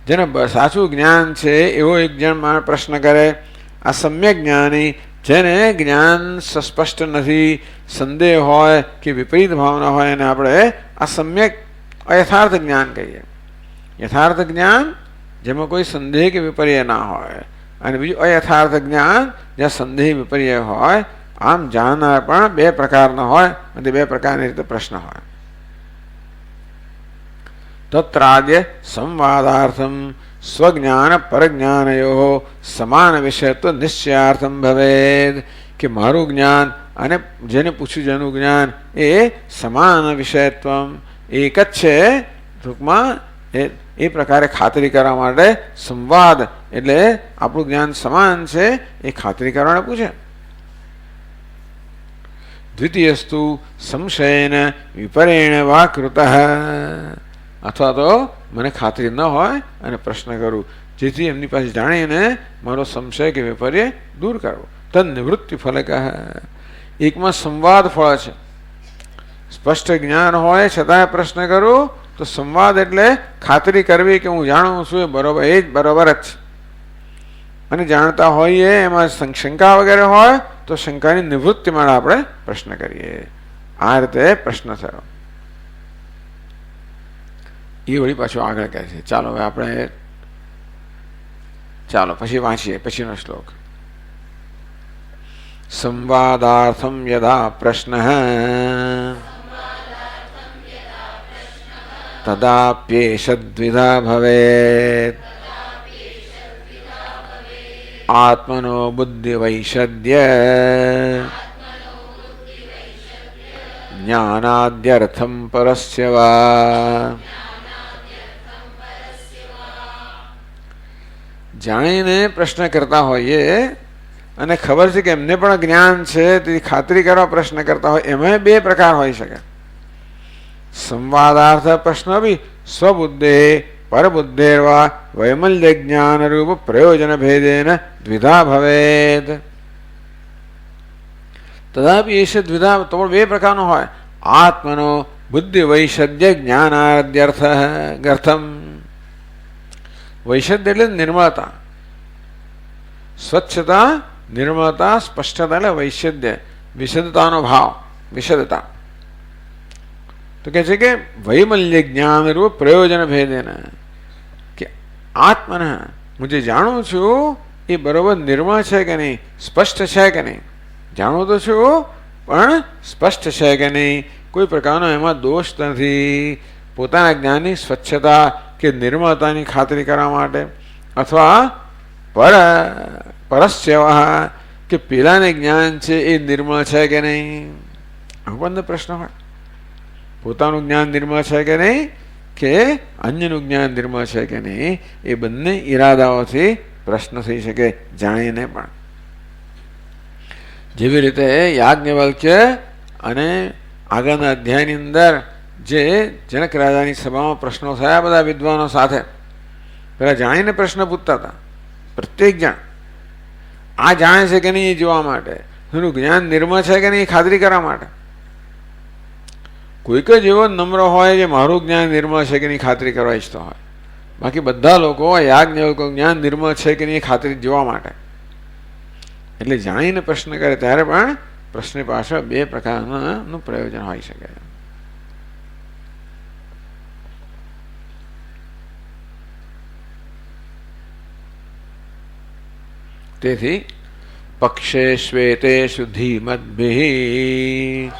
A: જેને સાચું જ્ઞાન છે એવો એક જણ પ્રશ્ન કરે. આ સમ્યક જ્ઞાની, જેને જ્ઞાન સ્પષ્ટ નથી, સંદેહ હોય કે વિપરીત ભાવના હોય, એને આપણે અસમ્યક અયથાર્થ જ્ઞાન કહીએ. યથાર્થ જ્ઞાન જેમાં કોઈ સંદેહ કે વિપર્ય ના હોય, અને બીજું અયથાર્થ જ્ઞાન જ્યાં સંદેહ વિપર્ય હોય. આમ જાણનાર પણ બે પ્રકારના હોય અને બે પ્રકારની રીતે પ્રશ્ન હોય. તત્રાદ્ય સંવાદાર્થમ સ્વજ્ઞાન પરજ્ઞાનયો સમાન વિષયત્વ નિશ્ચયાર્થમ ભવેદ. કે મારું જ્ઞાન અને જેને પૂછ્યું જેનું જ્ઞાન એ સમાન વિષયત્વ એક જ છે. ટૂંકમાં એ પ્રકારે ખાતરી કરવા માટે સંવાદ એટલે આપણું જ્ઞાન સમાન છે એ ખાતરી કરવાને પૂછે. દ્વિતીયસ્તુ સંશયન વિપરેણ વા કૃત. અથવા તો મને ખાતરી ન હોય અને પ્રશ્ન કરું, જેથી એમની પાસે જાણીને મારો સંશય કે વિપર્ય દૂર કરવો. તદ નિવૃત્તિ ફલક. એકમાં સંવાદ ફળ છે. સ્પષ્ટ જ્ઞાન હોય છતાંય પ્રશ્ન કરું તો સંવાદ એટલે ખાતરી કરવી કે હું જાણું છું એ બરોબર, એ જ બરોબર જ છે. અને જાણતા હોઈએ એમાં શંકા વગેરે હોય તો શંકાની નિવૃત્તિ માટે આપણે પ્રશ્ન કરીએ. આ રીતે પ્રશ્ન થયો. એ વળી પાછું આગળ કહે છે. ચાલો હવે આપણે પછી વાંચીએ પછીનો શ્લોક. સંવાદાર્થમ યદા પ્રશ્ન તદાપ્યેષદ્વિધા ભવેત આત્મનો બુદ્ધિવૈષદ્ય જ્ઞાનાદ્યર્થમ પરસ્ય વા. જાણીને પ્રશ્ન કરતા હોઈએ અને ખબર છે કે એમને પણ જ્ઞાન છે તેથી ખાતરી કરવા પ્રશ્ન કરતા હોય, એમાં બે પ્રકાર હોઈ શકે. સંવાદાર્થ પ્રશ્ન બી સ્વબુદ્ધે પરબુદ્ધેર્વા વૈમલ્ય જ્ઞાન રૂપ પ્રયોજન ભેદેન દ્વિધા ભવેત. તદાપી એશ દ્વિધા તો બે પ્રકારનો હોય. આત્મનો બુદ્ધિ વૈષદ્ય જ્ઞાનાદ્યર્થમ. વૈષદ્ય એટલે નિર્મળતા, સ્વચ્છતા, નિર્મળતા, સ્પષ્ટતા એટલે વૈષદ્ય, વિશદતાનો ભાવ, વિશદતા. તો કહે છે કે વૈમલ્ય જ્ઞાન રૂપ પ્રયોજન ભેદેન, કે આત્મના હું જે જાણું છું એ બરોબર નિર્મળ છે કે નહીં, સ્પષ્ટ છે કે નહીં. જાણું તો છું પણ સ્પષ્ટ છે કે નહીં, કોઈ પ્રકારનો એમાં દોષ નથી. પોતાના જ્ઞાનની સ્વચ્છતા કે નિર્મળતાની ખાતરી કરવા માટે, અથવા પરસ્ય કે પેલાને જ્ઞાન છે એ નિર્મળ છે કે નહીં. આવો પણ પ્રશ્ન હોય. પોતાનું જ્ઞાન નિર્મળ છે કે નહીં, કે અન્યનું જ્ઞાન નિર્મળ છે કે નહીં, એ બંને ઈરાદાઓથી પ્રશ્ન થઈ શકે જાણીને પણ. જેવી રીતે યાજ્ઞવલ્ક્ય અને આગળના અધ્યાયની અંદર જે જનક રાજાની સભામાં પ્રશ્નો થયા બધા વિદ્વાનો સાથે, પેલા જાણીને પ્રશ્ન પૂછતા હતા. પ્રત્યેક જણ આ જાણે છે કે નહીં એ જોવા માટે, એનું જ્ઞાન નિર્મળ છે કે નહીં એ ખાતરી કરવા માટે. કોઈક જ એવો નમ્ર હોય જે મારું જ્ઞાન નિર્મળ છે કે નહીં ખાતરી કરવા ઈચ્છતો હોય. બાકી બધા લોકો યાજ્ઞવલ્ક્ય જ્ઞાન નિર્મળ છે કે નહીં એ ખાતરી જોવા માટે. એટલે જાણીને પ્રશ્ન કરે ત્યારે પણ પ્રશ્ન પાછળ બે પ્રકારનું પ્રયોજન હોઈ શકે. તેથી પક્ષે શ્વેતેષુ ધીમદ્ભિઃ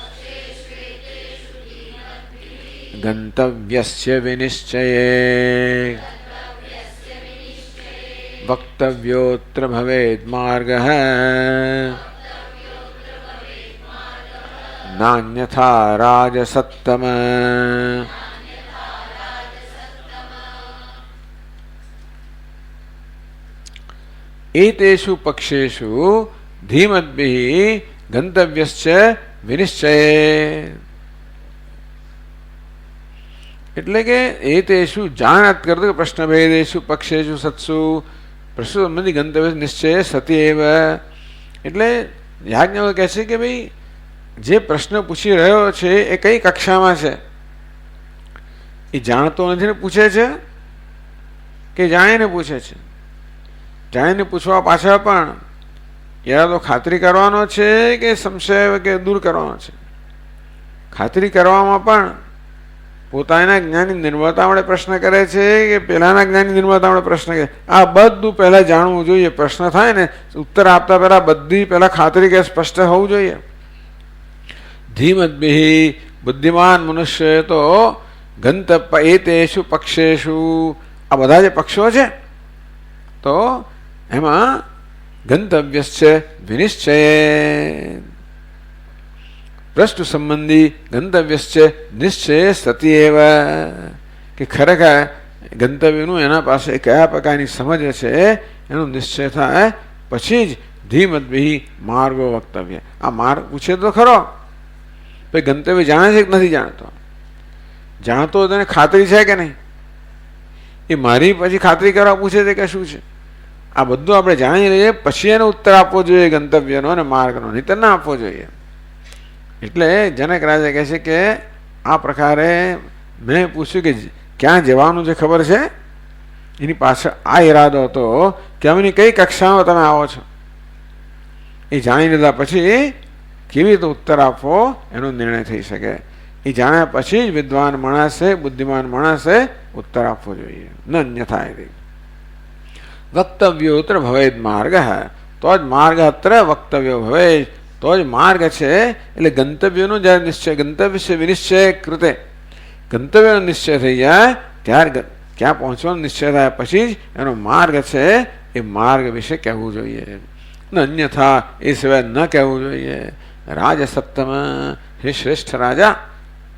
A: ગંતવ્યસ્ય વિનિશ્ચયે વક્તવ્યોત્ર ભવેદ માર્ગઃ નાન્યથા રાજસત્તમ. એતેષુ પક્ષેષુ ધીમદ્ભિઃ ગંતવ્યસ્ય વિનિશ્ચયે. એટલે કે એતેષુ જાણાત કરતો પ્રશ્નભેદેષુ પક્ષેષુ સત્સુ પ્રશ્ન સંબંધી ગંતવ્ય નિશ્ચય સતી એવ. એટલે યાજ્ઞવલ્ક્ય કહે છે કે ભાઈ જે પ્રશ્ન પૂછી રહ્યો છે એ કઈ કક્ષામાં છે, એ જાણતો નથી ને પૂછે છે કે જાણીને પૂછે છે. જાણીને પૂછવા પાછળ પણ યા તો ખાતરી કરવાનો છે કે સંશય કે દૂર કરવાનો છે. ખાતરી કરવામાં પણ પોતાના જ્ઞાનની નિર્મળતા વડે પ્રશ્ન કરે છે કે પેલાના જ્ઞાનની નિર્મળતા વડે પ્રશ્ન કરે. આ બધું પહેલા જાણવું જોઈએ. પ્રશ્ન થાય ને ઉત્તર આપતા પહેલા બધી પહેલા ખાતરી કે સ્પષ્ટ હોવું જોઈએ. ધીમદ્ભિઃ બુદ્ધિમાન મનુષ્ય તો ગંતવ્ય એતેષુ પક્ષેષુ, આ બધા જે પક્ષો છે તો એમાં ગંતવ્યસ્ય વિનિશ્ચયે પ્રશ્ન સંબંધી ગંતવ્યસ્ય નિશ્ચય સતી એવ. કે ખરેખર ગંતવ્યનું એના પાસે કયા પ્રકારની સમજ છે એનો નિશ્ચય થાય પછી જ ધીમદ્ભિઃ માર્ગો વક્તવ્ય. આ માર્ગ પૂછે તો ખરો ભાઈ ગંતવ્ય જાણે છે કે નથી જાણતો, જાણતો તેને ખાતરી છે કે નહીં, એ મારી પછી ખાતરી કરવા પૂછે છે કે શું છે. આ બધું આપણે જાણી લઈએ પછી એનો ઉત્તર આપવો જોઈએ ગંતવ્યનો અને માર્ગનો, નહીંતર ના આપવો જોઈએ. એટલે જનક રાજા કહે છે કે આ પ્રકારે મેં પૂછ્યું કે ક્યાં જવાનું છે ખબર છે? એની પાછળ આ ઈરાદો હતો કે અમની કઈ કક્ષામાં તમે આવો છો. એ જાણી લીધા પછી કેવી રીતે ઉત્તર આપવો એનો નિર્ણય થઈ શકે. એ જાણ્યા પછી જ વિદ્વાન માણસે, બુદ્ધિમાન માણસે ઉત્તર આપવો જોઈએ, ન અન્યથા. વક્તવ્યોત્ર ભવેદ માર્ગ, તો જ માર્ગ અત્ર વક્તવ્યો ભવે, તો જ માર્ગ છે. એટલે ગંતવ્યનો જ્યારે નિશ્ચય, ગંતવ્ય છે વિનિશ્ચય કૃતે, ગંતવ્યનો નિશ્ચય થઈ જાય ત્યારે ક્યાં પહોંચવાનો નિશ્ચય થયા પછી જ એનો માર્ગ છે એ માર્ગ વિશે કહેવું જોઈએ, ન અન્યથા એ સિવાય ન કહેવું જોઈએ. રાજ સપ્તમ, હે શ્રેષ્ઠ રાજા,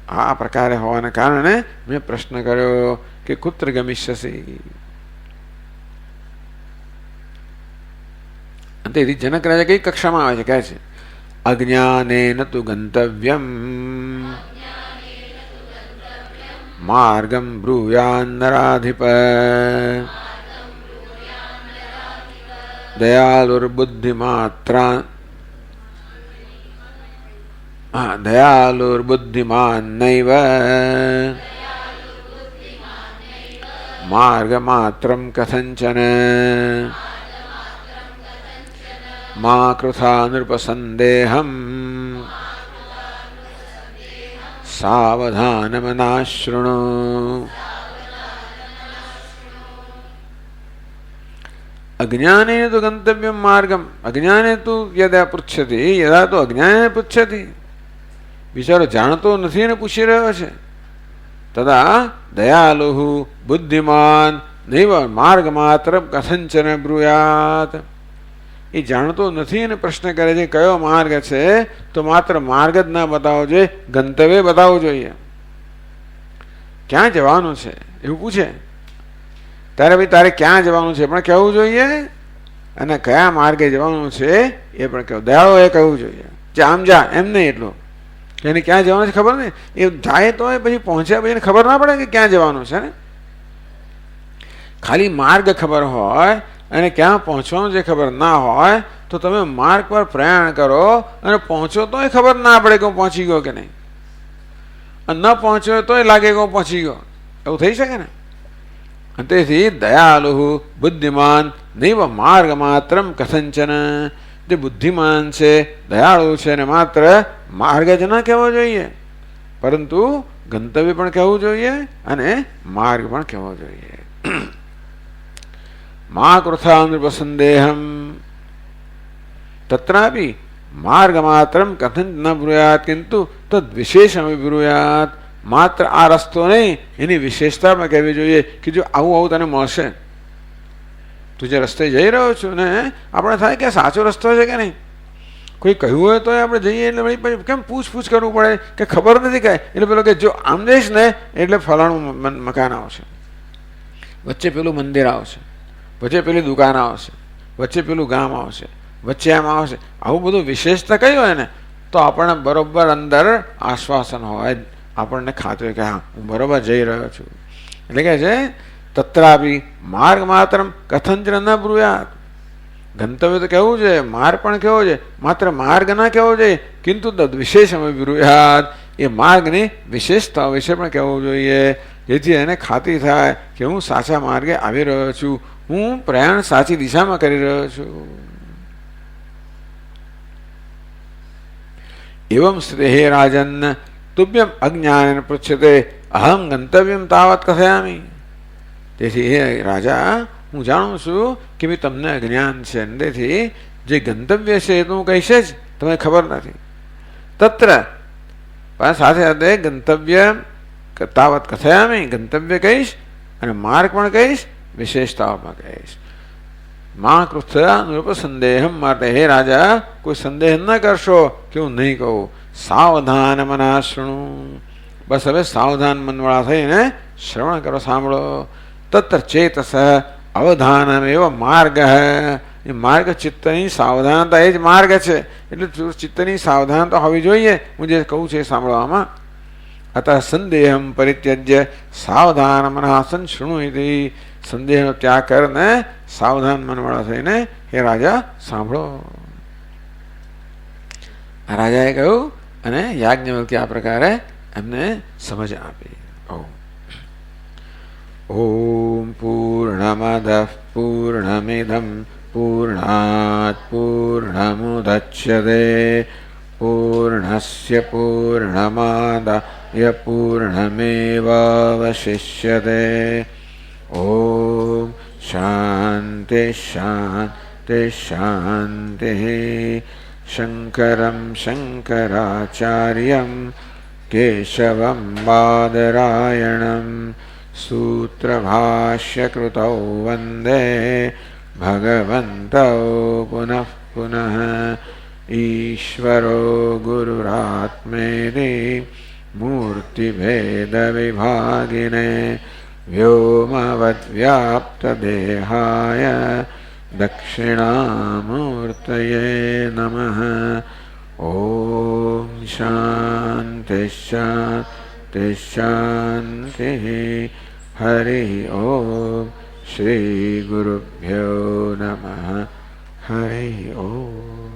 A: આ પ્રકારે હોવાને કારણે મેં પ્રશ્ન કર્યો કે કુત્ર ગમિષ્યસી. તેથી જનક રાજા કઈ કક્ષામાં આવે છે? કહે છે અજ્ઞાનેન તુ ગંતવ્યમ માર્ગમ બ્રૂયાન નરાધિપ દયાલુર્બુદ્ધિમાત્રા દયાલુર્બુદ્ધિમાન નૈવ માર્ગમાત્રમ કથંચન મા કૃથા નૃપસંદેહમ સાવધાનમનાશૃણુ. અજ્ઞાને તો ગંતવ્યમ માર્ગમ, અજ્ઞાને તું યદા પૃચ્છતિ, યદા તો અજ્ઞાને પૃચ્છતિ, બિચારો જાણતો નથી ને પૂછી રહ્યો છે. તદા દયાલુ બુદ્ધિમાન નૈવ માર્ગ માત્ર કથંચન બ્રુયાત. એ જાણતો નથી અને પ્રશ્ન કરે છે કયો માર્ગ છે, તો માત્ર માર્ગ જ ના બતાવવો જોઈએ, ગંતવ્ય બતાવવું જોઈએ. ક્યાં જવાનું છે એવું પૂછે ત્યારે ભાઈ તારે ક્યાં જવાનું છે પણ કહેવું જોઈએ, અને કયા માર્ગે જવાનું છે એ પણ કહેવું. દયાળુ એ કહેવું જોઈએ જે આમ જા એમ નહીં, એટલું એને ક્યાં જવાનું છે ખબર નહીં. એ જાય તો પછી પહોંચ્યા પછી ખબર ના પડે કે ક્યાં જવાનું છે ને. ખાલી માર્ગ ખબર હોય અને ક્યાં પહોંચવાનું જે ખબર ના હોય તો તમે માર્ગ પર પ્રયાણ કરો અને પહોંચો તો એ ખબર ના પડે કે હું પહોંચી ગયો કે નહીં, અને ન પહોંચ્યો તો એ લાગે કે હું પહોંચી ગયો. એવું થઈ શકે ને. તેથી દયાલુ બુદ્ધિમાન નૈવ માર્ગ માત્રમ કથંચન, જે બુદ્ધિમાન છે, દયાળુ છે અને માત્ર માર્ગ જ ના કહેવો જોઈએ, પરંતુ ગંતવ્ય પણ કહેવું જોઈએ અને માર્ગ પણ કહેવો જોઈએ. મા કૃથા નૃપસંદેહમ તત્રાપી માર્ગ માત્રમ કથન ન બ્રુયાત કિંતુ તદ વિશેષમ બ્રુયાત. માત્ર આ રસ્તો નહીં, એની વિશેષતા પણ કહેવી જોઈએ કે જો આવું આવું તને મળશે, તું જે રસ્તે જઈ રહ્યો છું ને આપણે થાય કે સાચો રસ્તો છે કે નહીં. કોઈ કહ્યું હોય તો આપણે જઈએ એટલે કેમ પૂછપૂછ કરવું પડે કે ખબર નથી કાંઈ. એટલે પેલો કે જો આમ જઈશ ને એટલે ફલાણું મકાન આવશે, વચ્ચે પેલું મંદિર આવશે, વચ્ચે પેલી દુકાન આવશે, વચ્ચે પેલું ગામ આવશે, વચ્ચે આમ આવશે. આવું બધું વિશેષતા કઈ હોય ને તો આપણને બરોબર અંદર આશ્વાસન હોય, આપણને ખાતું હોય કે હા હું બરોબર જઈ રહ્યો છું. એટલે કે છે તત્રાપી માર્ગ માત્ર કથંચન ન બ્રુયાત. ગંતવ્ય તો કહેવું જોઈએ, માર્ગ પણ કહેવો જોઈએ, માત્ર માર્ગ ના કહેવો જોઈએ, કિંતુ તદ વિશેષ બ્રુયાત. એ માર્ગની વિશેષતાઓ વિશે પણ કહેવું જોઈએ, જેથી એને ખાતરી થાય કે હું સાચા માર્ગે આવી રહ્યો છું, હું પ્રયાણ સાચી દિશામાં કરી રહ્યો છું. એવમ સ્થિતે હે રાજન તુભ્યમ અજ્ઞાન પૃચ્છતે અહમ ગંતવ્યમ તાવત કથયામિ. તેથી હે રાજા, હું જાણું છું કે ભાઈ તમને અજ્ઞાન છે, તેથી જે ગંતવ્ય છે એ તો હું કહીશ જ, તમને ખબર નથી. તત્ર સાથે સાથે ગંતવ્ય તાવત કથયામિ, ગંતવ્ય કહીશ અને માર્ગ પણ કહીશ, વિશેષતાઓમાં કહીશ. મા કૃથા નૃપસંદેહમ, માટે હે રાજા કોઈ સંદેહ ન કરશો કે હું નહીં કહું. સાવધાન મના શૃણુ, બસ હવે સાવધાન મનવાળા થઈને શ્રવણ કરો, સાંભળો. તત્ર ચેતસ અવધાનમ એવો માર્ગ, એ માર્ગ ચિત્તની સાવધાનતા એ જ માર્ગ છે. એટલે ચિત્તની સાવધાનતા હોવી જોઈએ હું જે કહું છું એ સાંભળવામાં. અત સંદેહમ પરિત્યજ્ય સાવધાન મનાસન શૃણુતિ, સંદેહનો ત્યાગ કરીને સાવધાન મનવાળા થઈને હે રાજા સાંભળો. રાજાએ કહ્યું અને યાજ્ઞવલ્ક્ય આ પ્રકારે એમને સમજ આપી. ઓમ પૂર્ણમદઃ પૂર્ણમિદં પૂર્ણાત પૂર્ણમુદચ્યતે પૂર્ણસ્ય પૂર્ણમાદાય પૂર્ણમેવાવશિષ્યતે. ઓમ શાંતિ શાંતિ શાંતિ. શંકરં શંકરાચાર્યં કેશવં બાદરાયણં સૂત્રભાષ્યકૃતૌ વંદે ભગવन्तौ પુનઃ પુનઃ. ઈશ્વરો ગુરુરાત્મેતિ મૂર્તિભેદવિભાગિને વ્યોમવદ્વ્યાપ્તદેહાય દક્ષિણામૂર્તયે નમઃ. ઓમ શાંતિ શાંતિ શાંતિ. હરિ ઓમ. શ્રી ગુરુભ્યો નમઃ. હરિ ઓમ.